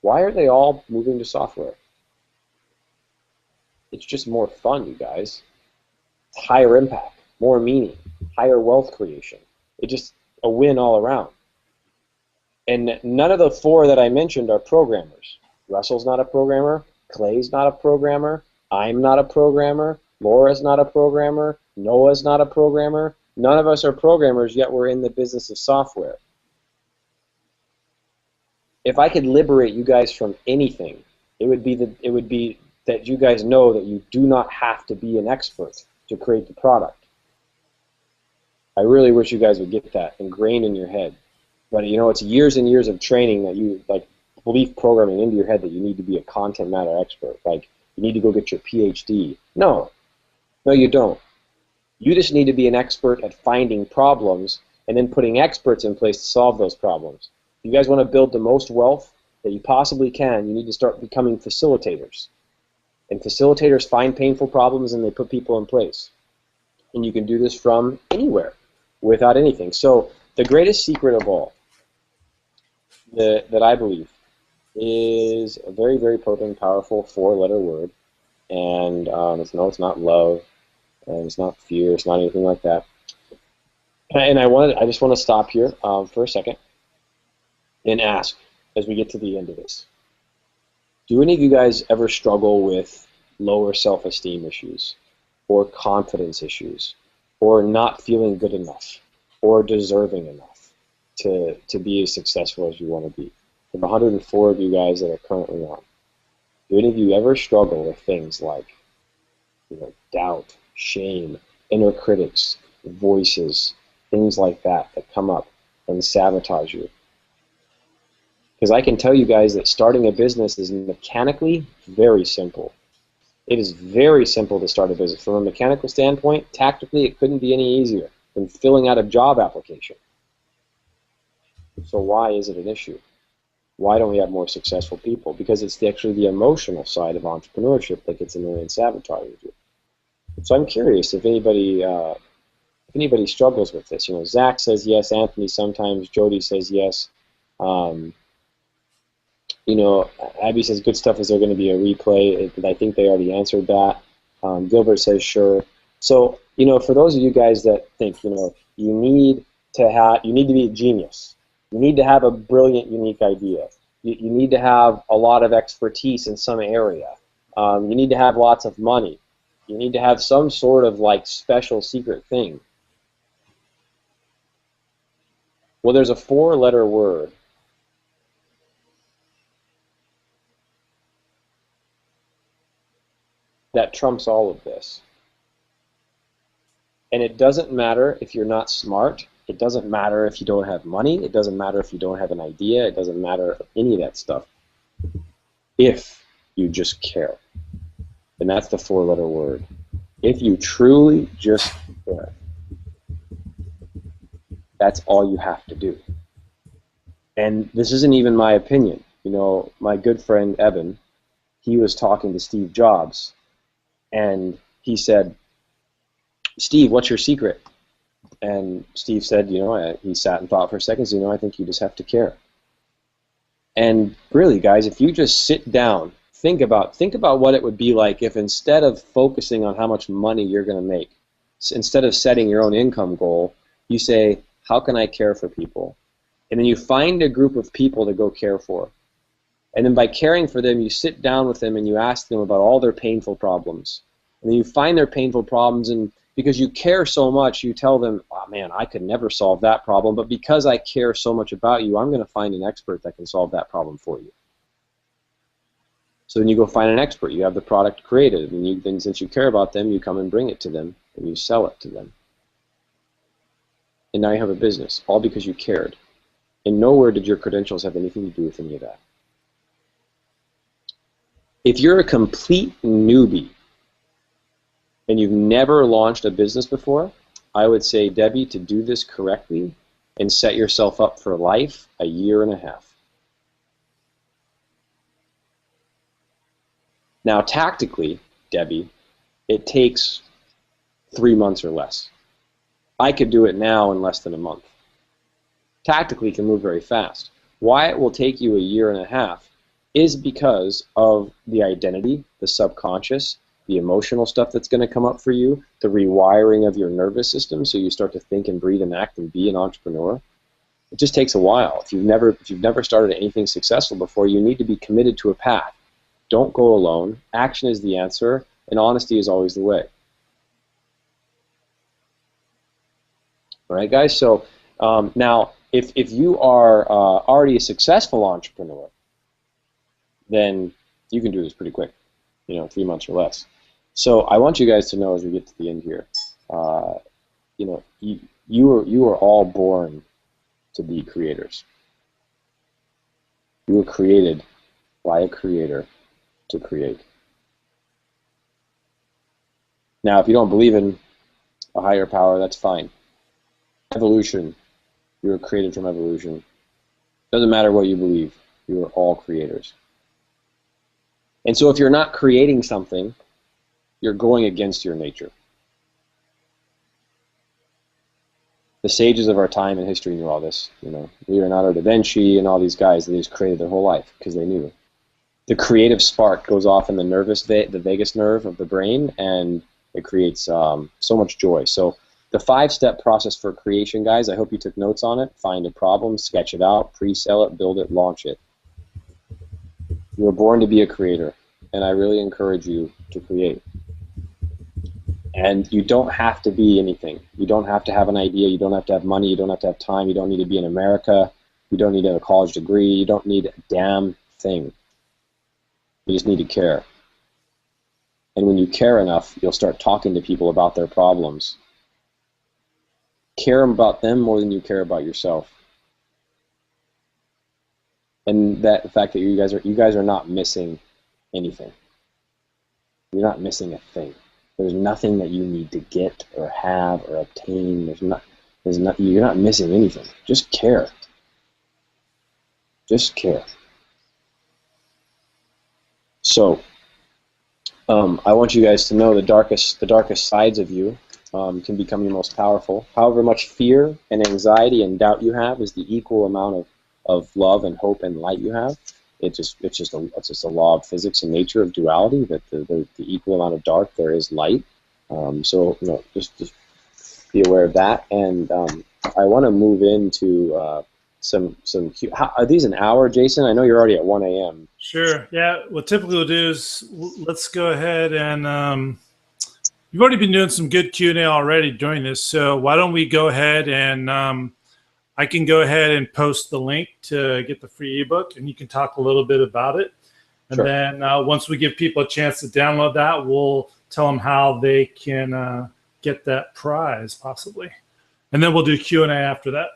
why are they all moving to software? It's just more fun, you guys. It's higher impact, more meaning, higher wealth creation. It's just a win all around. And none of the four that I mentioned are programmers. Russell's not a programmer. Clay's not a programmer. I'm not a programmer. Laura's not a programmer. Noah's not a programmer. None of us are programmers, yet we're in the business of software. If I could liberate you guys from anything, it would be that you guys know that you do not have to be an expert to create the product. I really wish you guys would get that ingrained in your head. But you know, it's years and years of training that you belief programming into your head that you need to be a content matter expert. Like you need to go get your PhD. No, you don't. You just need to be an expert at finding problems and then putting experts in place to solve those problems. If you guys want to build the most wealth that you possibly can, you need to start becoming facilitators. And facilitators find painful problems and they put people in place. And you can do this from anywhere without anything. So the greatest secret of all that I believe is a very, very potent, powerful four-letter word. And it's not love, and it's not fear, it's not anything like that. And I just want to stop here for a second and ask, as we get to the end of this, do any of you guys ever struggle with lower self-esteem issues, or confidence issues, or not feeling good enough, or deserving enough to be as successful as you want to be? From 104 of you guys that are currently on, do any of you ever struggle with things like, doubt, shame, inner critics, voices, things like that come up and sabotage you? Because I can tell you guys that starting a business is mechanically very simple. It is very simple to start a business. From a mechanical standpoint, tactically, it couldn't be any easier than filling out a job application. So why is it an issue? Why don't we have more successful people? Because it's actually the emotional side of entrepreneurship that gets in there and sabotages you. So I'm curious if anybody struggles with this. Zach says yes. Anthony sometimes. Jody says yes. Abby says good stuff. Is there going to be a replay? I think they already answered that. Gilbert says sure. So for those of you guys that think you need to be a genius. You need to have a brilliant, unique idea. You need to have a lot of expertise in some area. You need to have lots of money. You need to have some sort of special secret thing. Well, there's a four-letter word that trumps all of this. And it doesn't matter if you're not smart. It doesn't matter if you don't have money. It doesn't matter if you don't have an idea. It doesn't matter any of that stuff. If you just care. And that's the 4-letter word. If you truly just care. That's all you have to do. And this isn't even my opinion. You know, my good friend Evan, he was talking to Steve Jobs, and he said, Steve, what's your secret? And Steve said, you know, he sat and thought for a second, you know, I think you just have to care. And really, guys, if you just sit down, think about what it would be like if instead of focusing on how much money you're going to make, instead of setting your own income goal, you say, how can I care for people? And then you find a group of people to go care for. And then by caring for them, you sit down with them and you ask them about all their painful problems. And then you find their painful problems, and because you care so much, you tell them, oh man, I could never solve that problem, but because I care so much about you, I'm going to find an expert that can solve that problem for you. So then you go find an expert. You have the product created, and then since you care about them, you come and bring it to them, and you sell it to them. And now you have a business, all because you cared. And nowhere did your credentials have anything to do with any of that. If you're a complete newbie and you've never launched a business before, I would say, Debbie, to do this correctly and set yourself up for life, 1.5 years. Now, tactically, Debbie, it takes 3 months or less. I could do it now in less than a month. Tactically, it can move very fast. Why it will take you 1.5 years is because of the identity, the subconscious, the emotional stuff that's going to come up for you, the rewiring of your nervous system so you start to think and breathe and act and be an entrepreneur. It just takes a while. If you've never started anything successful before, you need to be committed to a path. Don't go alone. Action is the answer, and honesty is always the way. All right, guys? So now, if you are already a successful entrepreneur, then you can do this pretty quick, 3 months or less. So I want you guys to know as we get to the end here, you are all born to be creators. You were created by a creator to create. Now, if you don't believe in a higher power, that's fine. Evolution, you were created from evolution. Doesn't matter what you believe, you are all creators. And so if you're not creating something, you're going against your nature. The sages of our time and history knew all this. Leonardo da Vinci and all these guys, they just created their whole life because they knew. The creative spark goes off in the vagus nerve of the brain, and it creates so much joy. So the 5-step process for creation, guys, I hope you took notes on it. Find a problem, sketch it out, pre-sell it, build it, launch it. You were born to be a creator, and I really encourage you to create. And you don't have to be anything. You don't have to have an idea. You don't have to have money. You don't have to have time. You don't need to be in America. You don't need to have a college degree. You don't need a damn thing. You just need to care. And when you care enough, you'll start talking to people about their problems. Care about them more than you care about yourself. And the fact that you guys are not missing anything. You're not missing a thing. There's nothing that you need to get or have or obtain. You're not missing anything. Just care. Just care. So, I want you guys to know the darkest sides of you can become your most powerful. However much fear and anxiety and doubt you have is the equal amount of love and hope and light you have. It's just a law of physics and nature of duality, that the equal amount of dark there is light. So just be aware of that. And I want to move into some. Are these an hour, Jason? I know you're already at 1 a.m. Sure. Yeah. What typically we'll do is let's go ahead and you've already been doing some good Q&A already during this. So why don't we go ahead and I can go ahead and post the link to get the free ebook, and you can talk a little bit about it. And Sure. then once we give people a chance to download that, we'll tell them how they can get that prize, possibly. And then we'll do Q&A after that.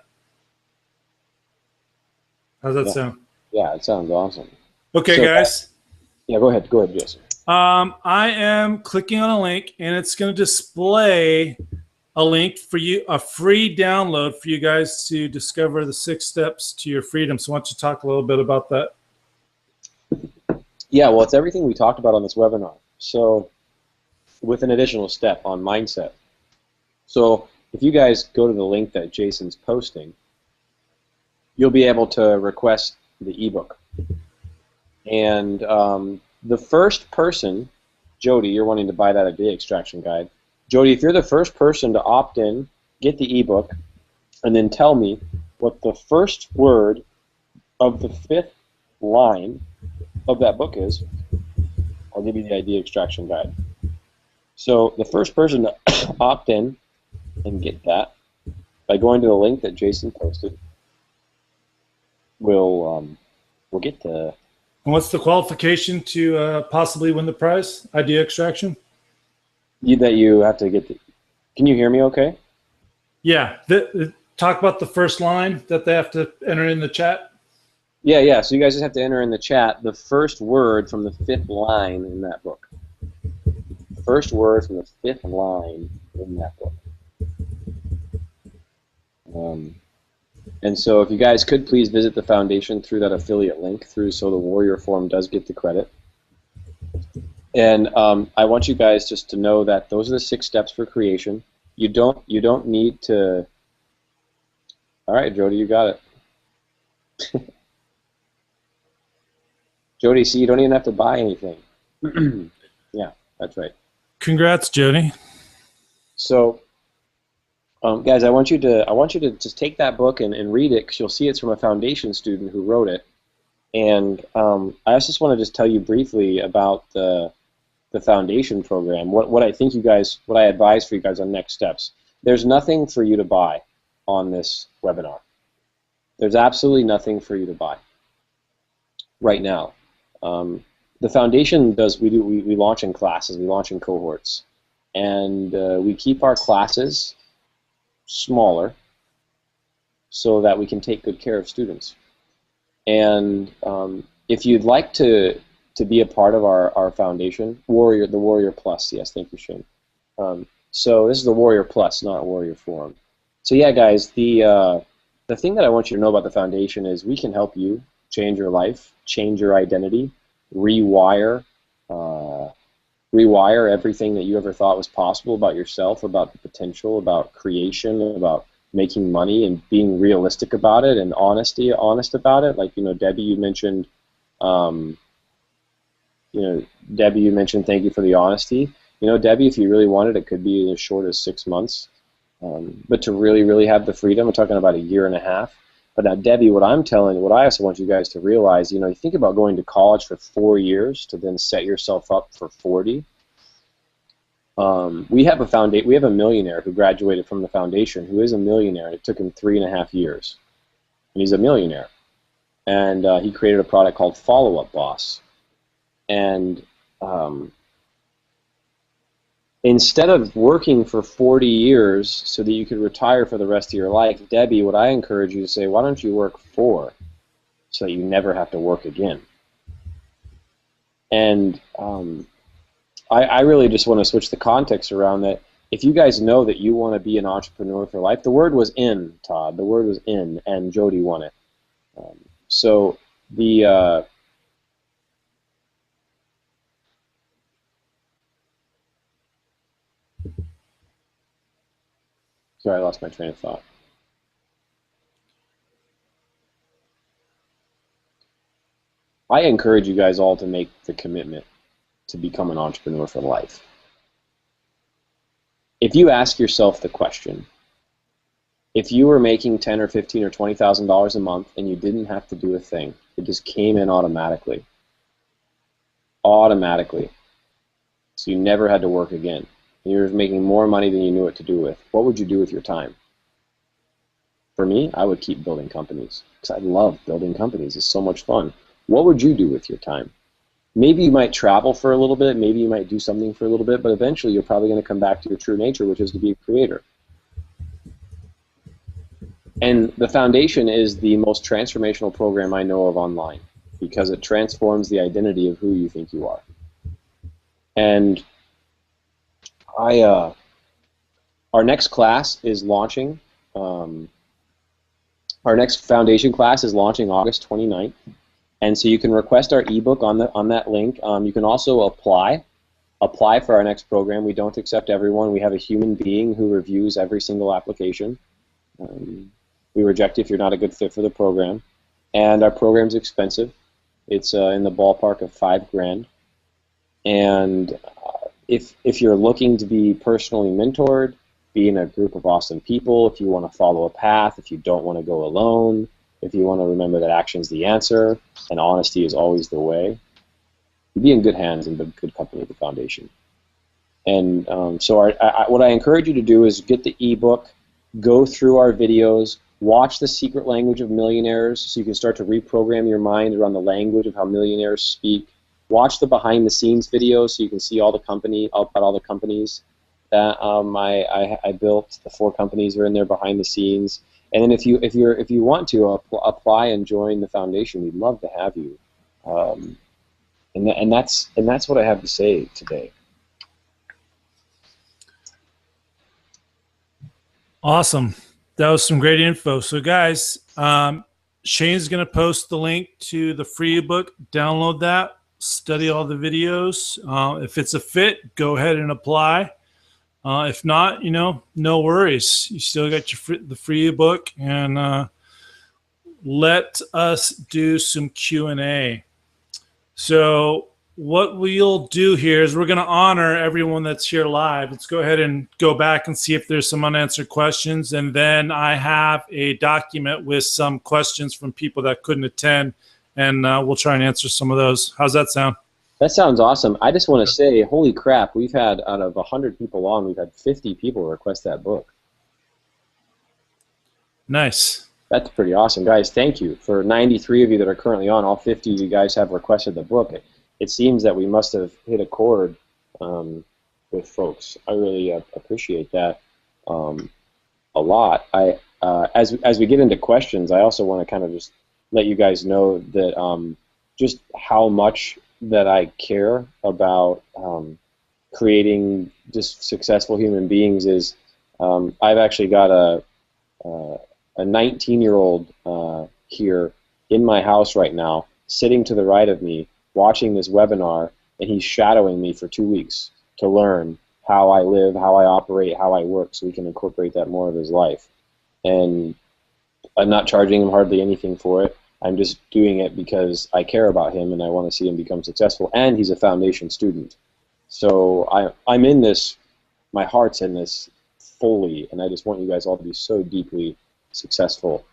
How's that sound? Yeah, it sounds awesome. Okay, so, guys. Yeah, go ahead. Go ahead, Jason. I am clicking on a link, and it's going to display a link for you, a free download for you guys to discover the 6 steps to your freedom. So why don't you talk a little bit about that? Yeah, well, it's everything we talked about on this webinar. So with an additional step on mindset. So if you guys go to the link that Jason's posting, you'll be able to request the ebook. And the first person, Jody, you're wanting to buy that idea extraction guide. Jody, if you're the first person to opt in, get the ebook, and then tell me what the first word of the 5th line of that book is, I'll give you the idea extraction guide. So the first person to opt in and get that by going to the link that Jason posted will get the. And what's the qualification to possibly win the prize? Idea extraction? That you have to get the. Can you hear me okay? Yeah. Talk about the first line that they have to enter in the chat. Yeah. So you guys just have to enter in the chat the first word from the 5th line in that book. First word from the 5th line in that book. And so if you guys could please visit the foundation through that affiliate link so the Warrior Forum does get the credit. And I want you guys just to know that those are the 6 steps for creation. You don't need to. All right, Jody, you got it. Jody, see, you don't even have to buy anything. Yeah, that's right. Congrats, Jody. So, guys, I want you to just take that book and read it, because you'll see it's from a foundation student who wrote it. And I just want to just tell you briefly about the foundation program. What I think what I advise for you guys on next steps. There's nothing for you to buy on this webinar. There's absolutely nothing for you to buy right now. The foundation we launch in classes, we launch in cohorts, and we keep our classes smaller so that we can take good care of students. And if you'd like to be a part of our foundation, the Warrior Plus, yes, thank you, Shane. So this is the Warrior Plus, not Warrior Forum. So yeah, guys, the thing that I want you to know about the foundation is we can help you change your life, change your identity, rewire everything that you ever thought was possible about yourself, about the potential, about creation, about making money, and being realistic about it and honest about it. Like, Debbie, you mentioned, Debbie, you mentioned thank you for the honesty. Debbie, if you really wanted, it could be as short as 6 months. But to really have the freedom, we're talking about a year and a half. But now, Debbie, what I also want you guys to realize, you think about going to college for 4 years to then set yourself up for 40. We have a millionaire who graduated from the foundation, who is a millionaire. It took him 3.5 years, and he's a millionaire. And he created a product called Follow Up Boss. And instead of working for 40 years so that you could retire for the rest of your life, Debbie, what I encourage you to say, why don't you work 4 so that you never have to work again? And I really just want to switch the context around that. If you guys know that you want to be an entrepreneur for life, the word was in, Todd. The word was in, and Jody won it. So the sorry, I lost my train of thought. I encourage you guys all to make the commitment to become an entrepreneur for life. If you ask yourself the question, if you were making $10,000 or $15,000 or $20,000 a month and you didn't have to do a thing, it just came in automatically, so you never had to work again, and you were making more money than you knew what to do with, what would you do with your time? For me, I would keep building companies, because I love building companies. It's so much fun. What would you do with your time? maybe you might travel for a little bit, maybe you might do something for a little bit, but eventually you're probably going to come back to your true nature, which is to be a creator. And the foundation is the most transformational program I know of online, because it transforms the identity of who you think you are. And our next class is launching. Our next foundation class is launching August 29th. And so you can request our ebook on that link. You can also apply for our next program. We don't accept everyone. We have a human being who reviews every single application. We reject you if you're not a good fit for the program. And our program's expensive. It's in the ballpark of $5,000. And if you're looking to be personally mentored, be in a group of awesome people, if you want to follow a path, if you don't want to go alone, if you want to remember that action's the answer and honesty is always the way, you'd be in good hands and good company at the foundation. And so what I encourage you to do is get the ebook, go through our videos, watch The Secret Language of Millionaires so you can start to reprogram your mind around the language of how millionaires speak. Watch the behind-the-scenes videos so you can see all the companies that I built. The 4 companies are in there behind the scenes. And then if you want to apply and join the foundation, we'd love to have you. And that's what I have to say today. Awesome. That was some great info. So guys, Shane's going to post the link to the free ebook. Download that. Study all the videos. If it's a fit, go ahead and apply. If not, no worries. You still got the free ebook, and let us do some Q&A. So what we'll do here is we're going to honor everyone that's here live. Let's go ahead and go back and see if there's some unanswered questions. And then I have a document with some questions from people that couldn't attend, and we'll try and answer some of those. How's that sound? That sounds awesome. I just want to say, holy crap, we've had, out of 100 people on, we've had 50 people request that book. Nice. That's pretty awesome. Guys, thank you. For 93 of you that are currently on, all 50 of you guys have requested the book. It seems that we must have hit a chord with folks. I really appreciate that a lot. As we get into questions, I also want to kind of just let you guys know that just how much that I care about creating just successful human beings is I've actually got a 19-year-old here in my house right now, sitting to the right of me, watching this webinar, and he's shadowing me for 2 weeks to learn how I live, how I operate, how I work, so we can incorporate that more of his life. And I'm not charging him hardly anything for it. I'm just doing it because I care about him and I want to see him become successful, and he's a foundation student. So I'm in this, my heart's in this fully, and I just want you guys all to be so deeply successful.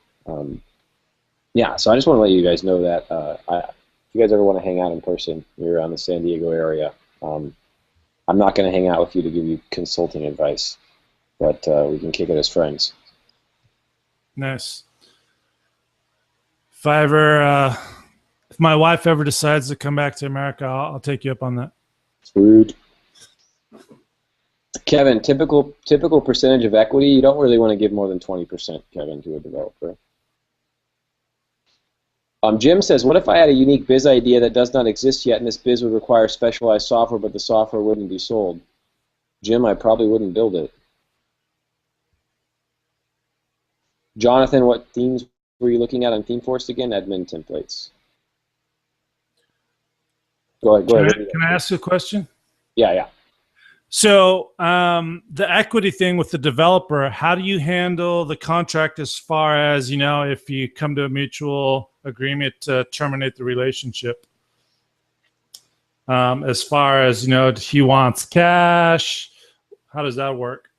Yeah, so I just want to let you guys know that if you guys ever want to hang out in person, you're around the San Diego area, I'm not going to hang out with you to give you consulting advice, but we can kick it as friends. Nice. If my wife ever decides to come back to America, I'll take you up on that. Sweet. Kevin, typical percentage of equity, you don't really want to give more than 20%, Kevin, to a developer. Jim says, what if I had a unique biz idea that does not exist yet, and this biz would require specialized software, but the software wouldn't be sold? Jim, I probably wouldn't build it. Jonathan, what themes were you looking at on ThemeForce again? Admin templates. Go ahead. Can I ask you a question? Yeah. So the equity thing with the developer, how do you handle the contract as far as, if you come to a mutual agreement to terminate the relationship? As far as, he wants cash, how does that work?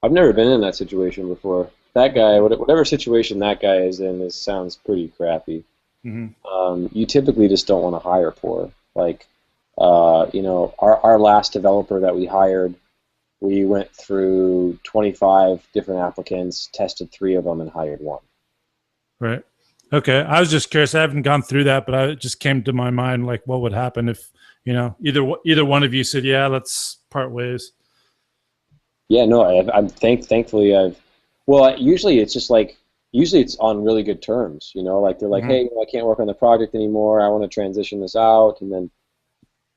I've never been in that situation before. That guy, whatever situation that guy is in, sounds pretty crappy. Mm-hmm. You typically just don't want to hire for. Like, our last developer that we hired, we went through 25 different applicants, tested 3 of them, and hired 1. Right. Okay. I was just curious. I haven't gone through that, but it just came to my mind, like what would happen if, either one of you said, yeah, let's part ways. Yeah, no, thankfully well, usually it's just like, usually it's on really good terms, like they're like, Mm-hmm. hey, I can't work on the project anymore. I want to transition this out. And then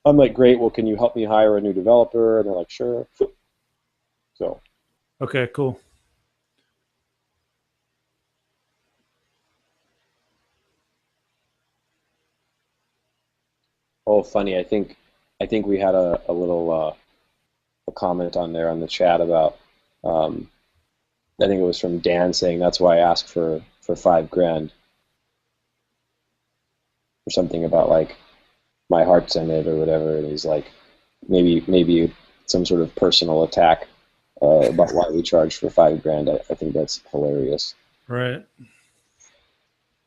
I'm like, great, well, can you help me hire a new developer? And they're like, sure. So, Okay, cool. oh, funny. I think we had a little a comment on there on the chat about, um, I think it was from Dan saying that's why I asked for $5,000 or something about like my heart's in it or whatever. And he's like, maybe some sort of personal attack about why we charge for $5,000. I think that's hilarious. Right.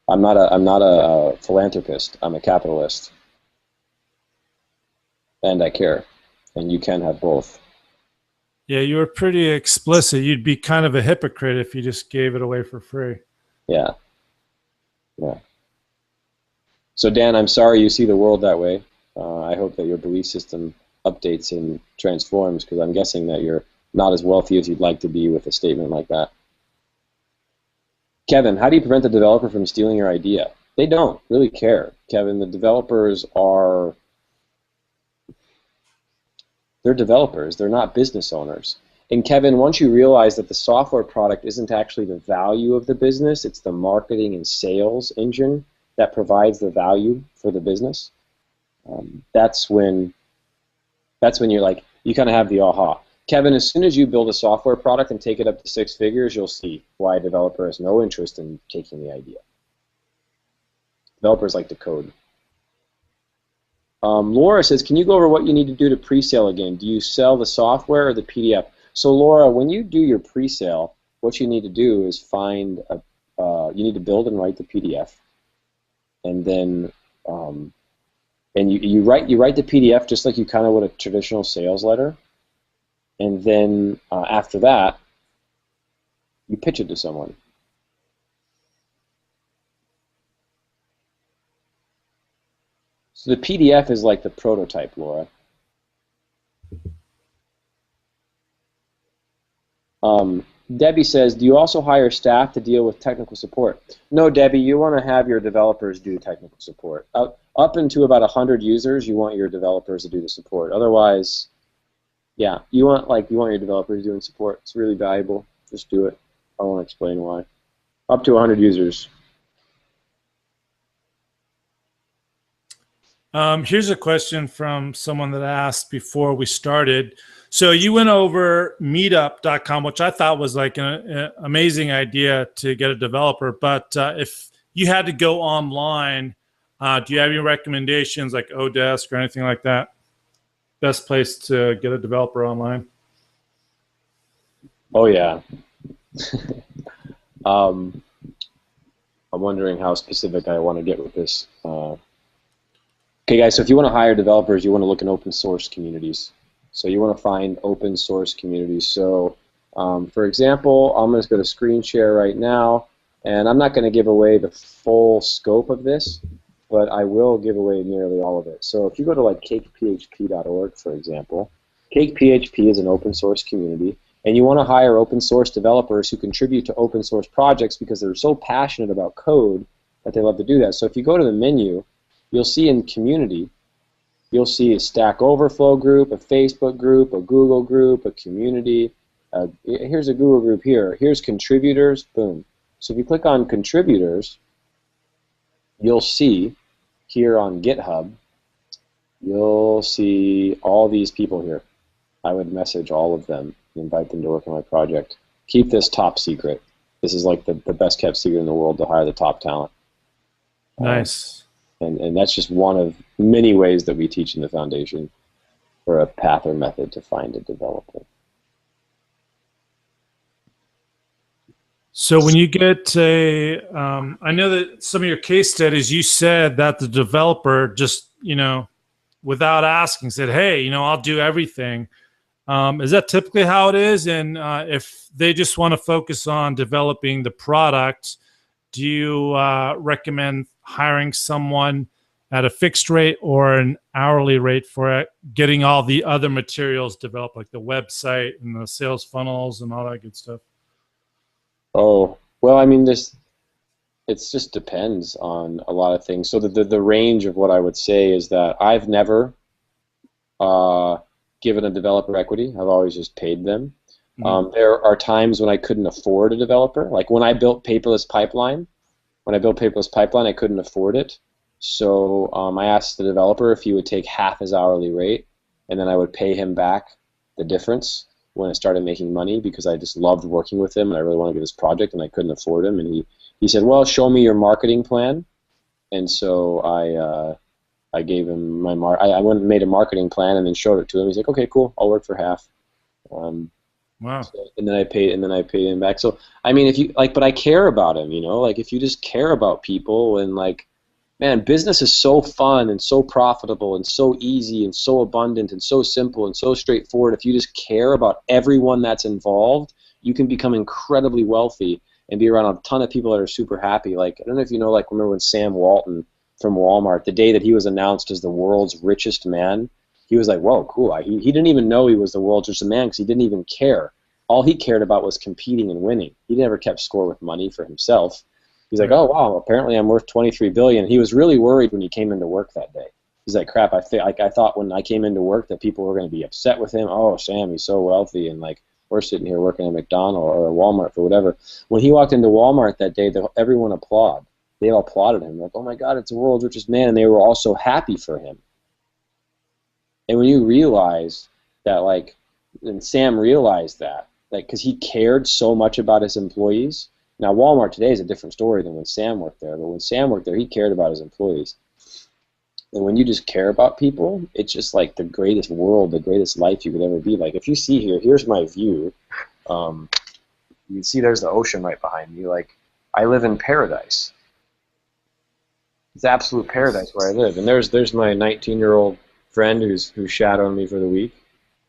I'm not a philanthropist. I'm a capitalist, and I care. And you can have both. Yeah, you were pretty explicit. You'd be kind of a hypocrite if you just gave it away for free. Yeah, yeah. So Dan, I'm sorry you see the world that way. I hope that your belief system updates and transforms, because I'm guessing that you're not as wealthy as you'd like to be with a statement like that. Kevin, how do you prevent the developer from stealing your idea? They don't really care, Kevin. The developers they're developers. They're not business owners. And Kevin, once you realize that the software product isn't actually the value of the business, it's the marketing and sales engine that provides the value for the business, that's when you're like, you kind of have the aha. Kevin, as soon as you build a software product and take it up to 6 figures, you'll see why a developer has no interest in taking the idea. Developers like to code. Laura says, can you go over what you need to do to pre-sale again? Do you sell the software or the PDF? So Laura, when you do your pre-sale, what you need to do is you need to build and write the PDF, and then and you write the PDF just like you kind of would a traditional sales letter, and then after that, you pitch it to someone. So the PDF is like the prototype, Laura. Debbie says, do you also hire staff to deal with technical support? No, Debbie, you want to have your developers do technical support. Up into about 100 users, you want your developers to do the support. Otherwise, yeah, you want your developers doing support. It's really valuable. Just do it. I won't explain why. Up to 100 users. Here's a question from someone that asked before we started. So you went over meetup.com, which I thought was like an amazing idea to get a developer. But if you had to go online, do you have any recommendations like Odesk or anything like that? Best place to get a developer online? Oh, yeah. I'm wondering how specific I want to get with this. Okay, guys, so if you want to hire developers, you want to look in open source communities. So you want to find open source communities. So, for example, I'm just going to screen share right now, and I'm not going to give away the full scope of this, but I will give away nearly all of it. So if you go to like cakephp.org, for example, CakePHP is an open source community, and you want to hire open source developers who contribute to open source projects because they're so passionate about code that they love to do that. So if you go to the menu, you'll see in community, you'll see a Stack Overflow group, a Facebook group, a Google group, a community. Here's a Google group here. Here's contributors, boom. So if you click on contributors, you'll see here on GitHub, you'll see all these people here. I would message all of them and invite them to work on my project. Keep this top secret. This is like the best kept secret in the world to hire the top talent. Nice. And that's just one of many ways that we teach in the foundation for a path or method to find a developer. So when you get I know that some of your case studies, you said that the developer just, without asking said, hey, I'll do everything. Is that typically how it is? And if they just want to focus on developing the product do you recommend hiring someone at a fixed rate or an hourly rate for getting all the other materials developed, like the website and the sales funnels and all that good stuff? Oh, well, I mean, it just depends on a lot of things. So the range of what I would say is that I've never given a developer equity. I've always just paid them. There are times when I couldn't afford a developer. Like when I built Paperless Pipeline, I couldn't afford it. So I asked the developer if he would take half his hourly rate, and then I would pay him back the difference when I started making money, because I just loved working with him and I really wanted to get this project and I couldn't afford him. And he said, well, show me your marketing plan. And so I gave him I went and made a marketing plan and then showed it to him. He's like, okay, cool, I'll work for half. Wow. So, and then I paid him back. So I mean, if you like, but I care about him, like if you just care about people, and like, man, business is so fun and so profitable and so easy and so abundant and so simple and so straightforward. If you just care about everyone that's involved, you can become incredibly wealthy and be around a ton of people that are super happy. Like, I don't know if you know, like, remember when Sam Walton from Walmart, the day that he was announced as the world's richest man, he was like, whoa, cool. He didn't even know he was the world's richest man because he didn't even care. All he cared about was competing and winning. He never kept score with money for himself. He's like, oh, wow, apparently I'm worth $23 billion. He was really worried when he came into work that day. He's like, crap, I thought when I came into work that people were going to be upset with him. Oh, Sam, he's so wealthy, and like, we're sitting here working at McDonald's or Walmart for whatever. When he walked into Walmart that day, everyone applauded. They all applauded him, like, oh my God, it's the world's richest man, and they were all so happy for him. And when you realize that, like, and Sam realized that, like, because he cared so much about his employees. Now, Walmart today is a different story than when Sam worked there, but when Sam worked there, he cared about his employees. And when you just care about people, it's just like the greatest world, the greatest life you could ever be. Like, if you see here's my view. You can see there's the ocean right behind me. Like, I live in paradise. It's absolute paradise where I live. And there's my 19-year-old friend who's shadowing me for the week.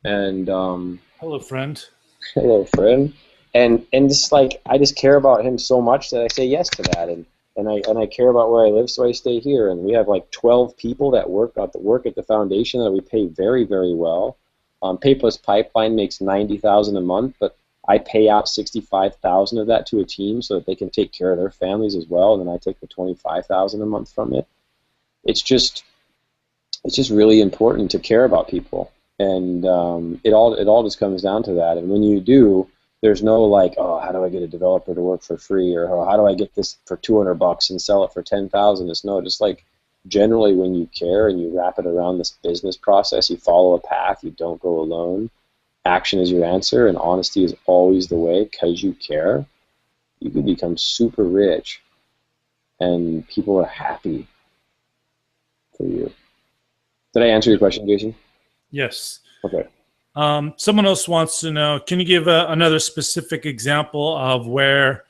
And hello, friend. Hello, friend. And just like, I just care about him so much that I say yes to that, and I care about where I live, so I stay here. And we have like 12 people that work at the foundation that we pay very, very well. Paperless Pipeline makes $90,000 a month, but I pay out $65,000 of that to a team so that they can take care of their families as well, and then I take the $25,000 a month from it. It's just really important to care about people, and it all just comes down to that. And when you do, there's no like, oh, how do I get a developer to work for free, or oh, how do I get this for $200 and sell it for $10,000? It's no, just like, generally when you care and you wrap it around this business process, you follow a path, you don't go alone. Action is your answer, and honesty is always the way. Because you care, you can become super rich, and people are happy for you. Did I answer your question, Jason? Yes. Okay. Someone else wants to know, can you give another specific example of where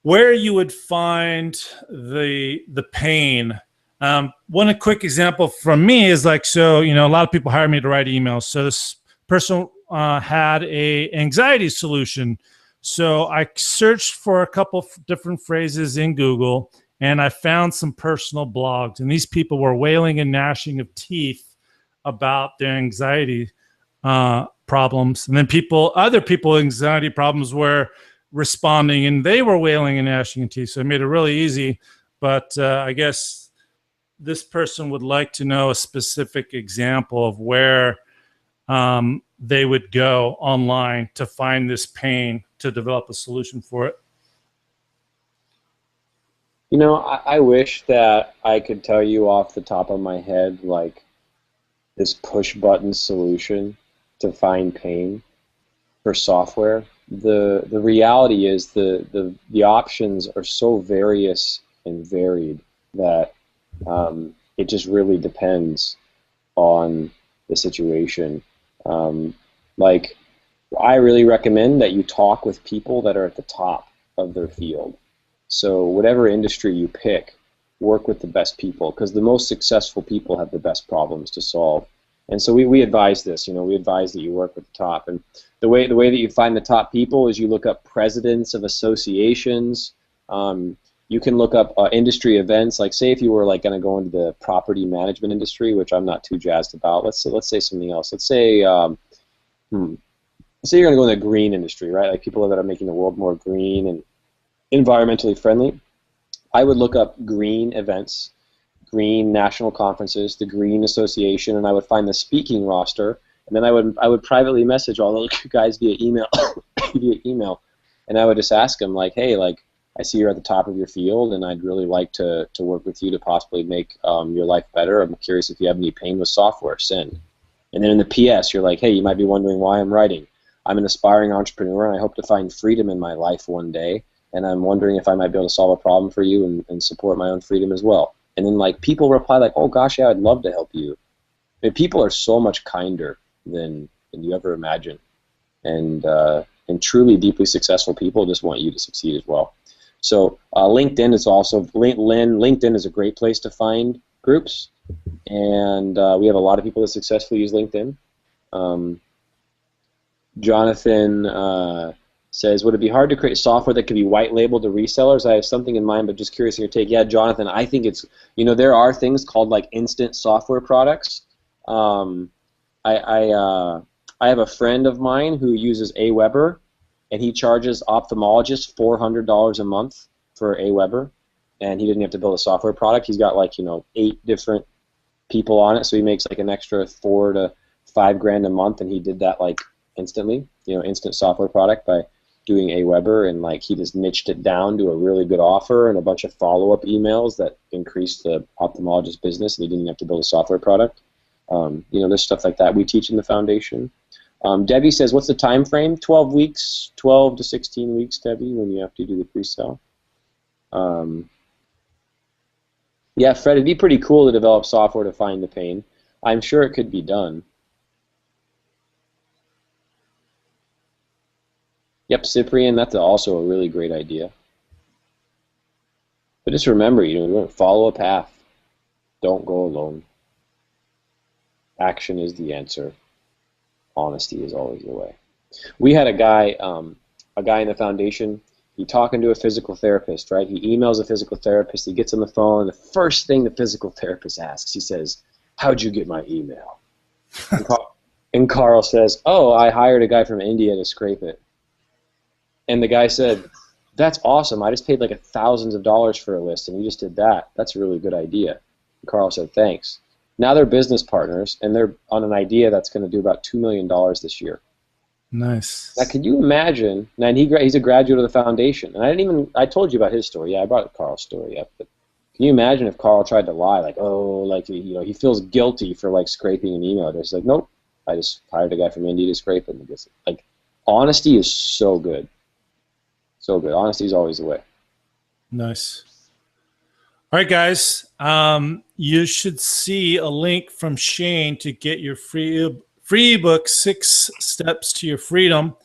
you would find the pain? One quick example from me is like, so, a lot of people hire me to write emails. So this person had a anxiety solution. So I searched for a couple different phrases in Google, and I found some personal blogs. And these people were wailing and gnashing of teeth about their anxiety problems. And then other people with anxiety problems were responding, and they were wailing and gnashing of teeth. So it made it really easy. But I guess this person would like to know a specific example of where they would go online to find this pain to develop a solution for it. I wish that I could tell you off the top of my head, like, this push button solution to find pain for software. The reality is the options are so various and varied that it just really depends on the situation. Like, I really recommend that you talk with people that are at the top of their field. So whatever industry you pick, work with the best people, because the most successful people have the best problems to solve. And so we advise this, we advise that you work with the top. And the way that you find the top people is you look up presidents of associations. You can look up industry events. Like, say if you were like going to go into the property management industry, which I'm not too jazzed about. Let's say something else. Let's say let's say you're going to go in the green industry, right? Like people that are making the world more green and environmentally friendly. I would look up green events, green national conferences, the Green Association, and I would find the speaking roster, and then I would privately message all those guys via email, and I would just ask them like, hey, like I see you're at the top of your field, and I'd really like to work with you to possibly make your life better. I'm curious if you have any pain with software. Send. And then in the PS, you're like, hey, you might be wondering why I'm writing. I'm an aspiring entrepreneur, and I hope to find freedom in my life one day. And I'm wondering if I might be able to solve a problem for you and support my own freedom as well. And then like people reply like, oh gosh, yeah, I'd love to help you. I mean, people are so much kinder than you ever imagine. And truly deeply successful people just want you to succeed as well. So LinkedIn is also, LinkedIn is a great place to find groups. And we have a lot of people that successfully use LinkedIn. Jonathan says, would it be hard to create software that could be white labeled to resellers? I have something in mind, but just curious in your take. Yeah, Jonathan, I think it's, there are things called like instant software products. I have a friend of mine who uses Aweber, and he charges ophthalmologists $400 a month for Aweber, and he didn't have to build a software product. He's got like 8 different people on it, so he makes like an extra $4 to $5 grand a month, and he did that like instantly, instant software product by doing Aweber, and like he just niched it down to a really good offer and a bunch of follow-up emails that increased the ophthalmologist business, and he didn't have to build a software product. There's stuff like that we teach in the foundation. Debbie says, what's the time frame? 12 weeks, 12 to 16 weeks, Debbie, when you have to do the pre-sale. Yeah, Fred, it'd be pretty cool to develop software to find the pain. I'm sure it could be done. Yep, Cyprian, that's also a really great idea. But just remember, follow a path. Don't go alone. Action is the answer. Honesty is always the way. We had a guy in the foundation. He talking to a physical therapist, right? He emails a physical therapist. He gets on the phone, and the first thing the physical therapist asks, he says, "How'd you get my email?" And Carl says, "Oh, I hired a guy from India to scrape it." And the guy said, "That's awesome. I just paid like thousands of dollars for a list, and you just did that. That's a really good idea." And Carl said, "Thanks." Now they're business partners, and they're on an idea that's going to do about $2 million this year. Nice. Now, could you imagine? Now, he's a graduate of the foundation, and I told you about his story. Yeah, I brought Carl's story up. But can you imagine if Carl tried to lie, like, he feels guilty for like scraping an email address? He's like, nope, I just hired a guy from India to scrape it. And like, honesty is so good. So good. Honesty is always the way. Nice. All right, guys. You should see a link from Shane to get your free ebook, 6 Steps to Your Freedom,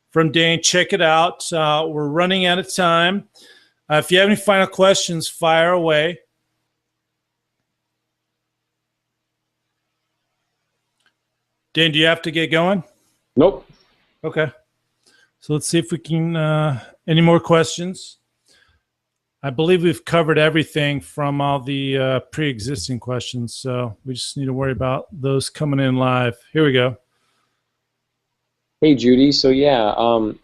from Dane. Check it out. We're running out of time. If you have any final questions, fire away. Dane, do you have to get going? Nope. Okay. So let's see if we can, any more questions? I believe we've covered everything from all the pre-existing questions, so we just need to worry about those coming in live. Here we go. Hey, Judy. So yeah,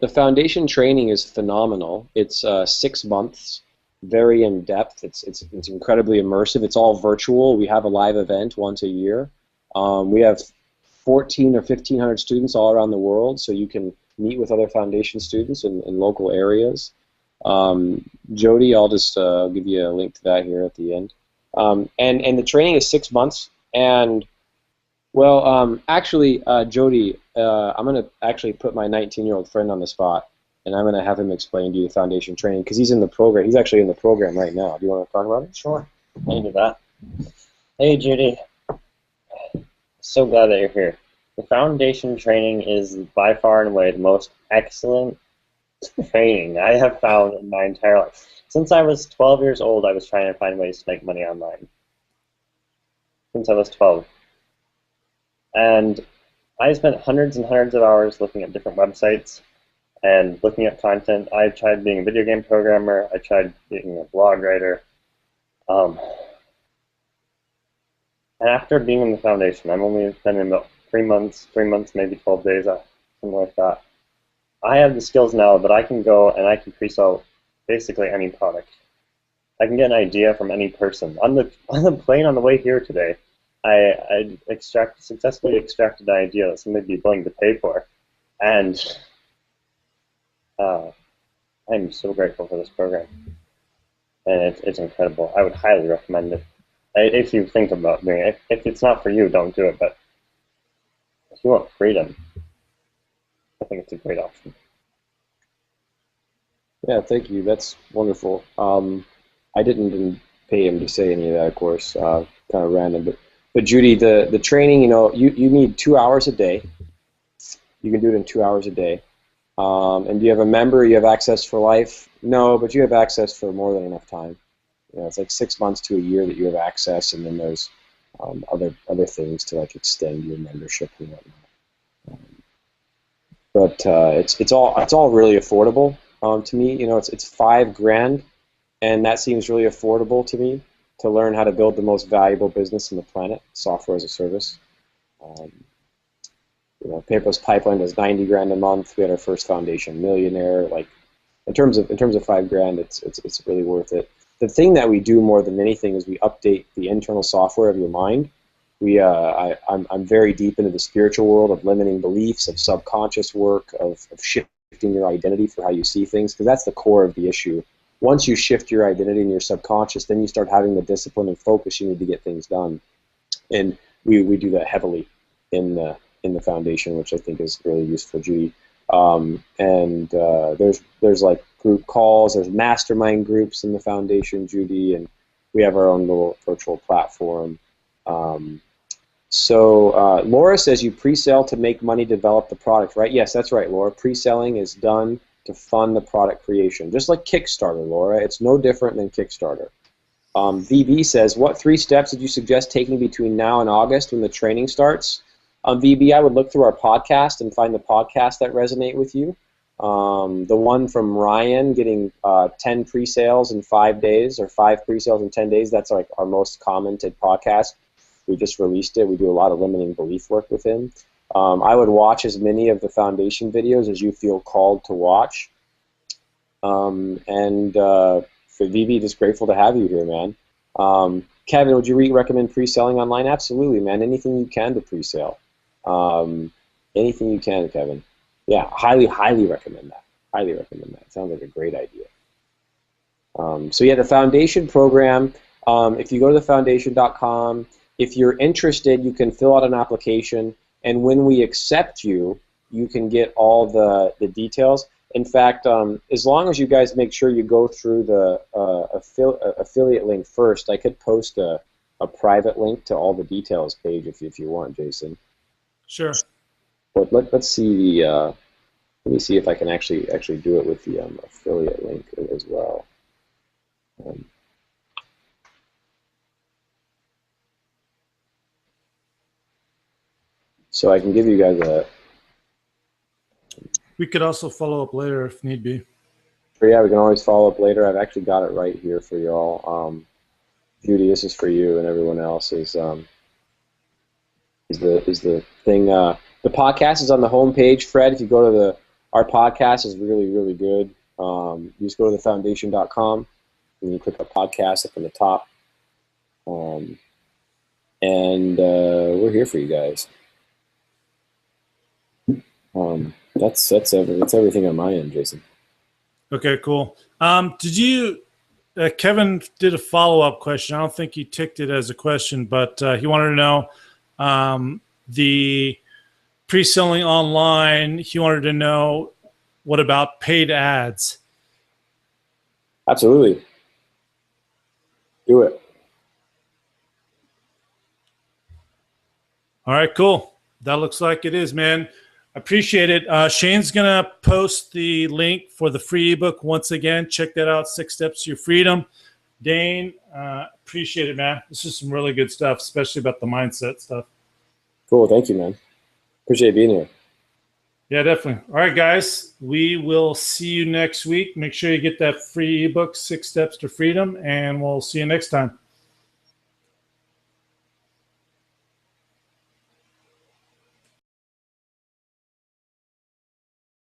the foundation training is phenomenal. It's 6 months, very in depth. It's incredibly immersive. It's all virtual. We have a live event once a year. We have 14 or 1,500 students all around the world, so you can meet with other foundation students in local areas. Jody, I'll just give you a link to that here at the end. And the training is 6 months. And well, actually, Jody, I'm going to actually put my 19-year-old friend on the spot, and I'm going to have him explain to you the foundation training, because he's in the program. He's actually in the program right now. Do you want to talk about it? Sure. I can do that. Hey, Judy. So glad that you're here. The foundation training is by far and away the most excellent training I have found in my entire life. Since I was 12 years old, I was trying to find ways to make money online. Since I was 12. And I spent hundreds and hundreds of hours looking at different websites, and looking at content. I tried being a video game programmer. I tried being a blog writer. And after being in the foundation, I've only been in about 3 months, maybe 12 days, something like that. I have the skills now that I can go and I can pre-sell basically any product. I can get an idea from any person. On the plane on the way here today, I successfully extracted an idea that somebody would be willing to pay for. And I'm so grateful for this program. And it's incredible. I would highly recommend it. If you think about doing it. If it's not for you, don't do it. But if you want freedom, I think it's a great option. Yeah, thank you. That's wonderful. I didn't pay him to say any of that, of course. Kind of random, but Judy, the training, you need 2 hours a day. You can do it in 2 hours a day. And do you have a member? You have access for life? No, but you have access for more than enough time. It's like 6 months to a year that you have access, and then there's other things to like extend your membership and whatnot. But it's all really affordable to me. It's $5,000, and that seems really affordable to me to learn how to build the most valuable business on the planet, software as a service. Paperless Pipeline does $90,000 a month. We had our first foundation millionaire. Like in terms of $5,000, it's really worth it. The thing that we do more than anything is we update the internal software of your mind. I'm very deep into the spiritual world of limiting beliefs, of subconscious work, of shifting your identity for how you see things, because that's the core of the issue. Once you shift your identity in your subconscious, then you start having the discipline and focus you need to get things done. And we do that heavily in the foundation, which I think is really useful, Judy. There's like group calls, there's mastermind groups in the foundation, Judy, and we have our own little virtual platform. Laura says you pre-sell to make money to develop the product, right? Yes, that's right, Laura. Pre-selling is done to fund the product creation, just like Kickstarter, Laura. It's no different than Kickstarter. VB says, what 3 steps did you suggest taking between now and August when the training starts? VB, I would look through our podcast and find the podcasts that resonate with you. The one from Ryan getting 10 pre-sales in 5 days, or 5 pre-sales in 10 days, that's like our most commented podcast. We just released it. We do a lot of limiting belief work with him. I would watch as many of the foundation videos as you feel called to watch. For VB, just grateful to have you here, man. Kevin, would you recommend pre-selling online? Absolutely, man. Anything you can to pre-sale. Anything you can, Kevin. Yeah, highly recommend that. Highly recommend that. Sounds like a great idea. So yeah, the foundation program, if you go to thefoundation.com, if you're interested, you can fill out an application, and when we accept you, you can get all the details. In fact, as long as you guys make sure you go through the affiliate link first, I could post a private link to all the details page if you want, Jason. Sure. But let's see the. Let me see if I can actually do it with the affiliate link as well. So I can give you guys a. We could also follow up later if need be. Yeah, we can always follow up later. I've actually got it right here for y'all. Judy, this is for you, and everyone else is the thing. The podcast is on the home page, Fred. If you go to our podcast is really good. You just go to thefoundation.com and you click on podcast up in the top. We're here for you guys. That's everything on my end, Jason. Okay, cool. Did you? Kevin did a follow-up question. I don't think he ticked it as a question, but he wanted to know the pre-selling online. He wanted to know what about paid ads? Absolutely. Do it. All right, cool. That looks like it is, man. Appreciate it. Shane's going to post the link for the free ebook once again. Check that out, 6 Steps to Your Freedom. Dane, appreciate it, man. This is some really good stuff, especially about the mindset stuff. Cool. Thank you, man. Appreciate being here. Yeah, definitely. All right, guys, we will see you next week. Make sure you get that free ebook, 6 Steps to Freedom, and we'll see you next time.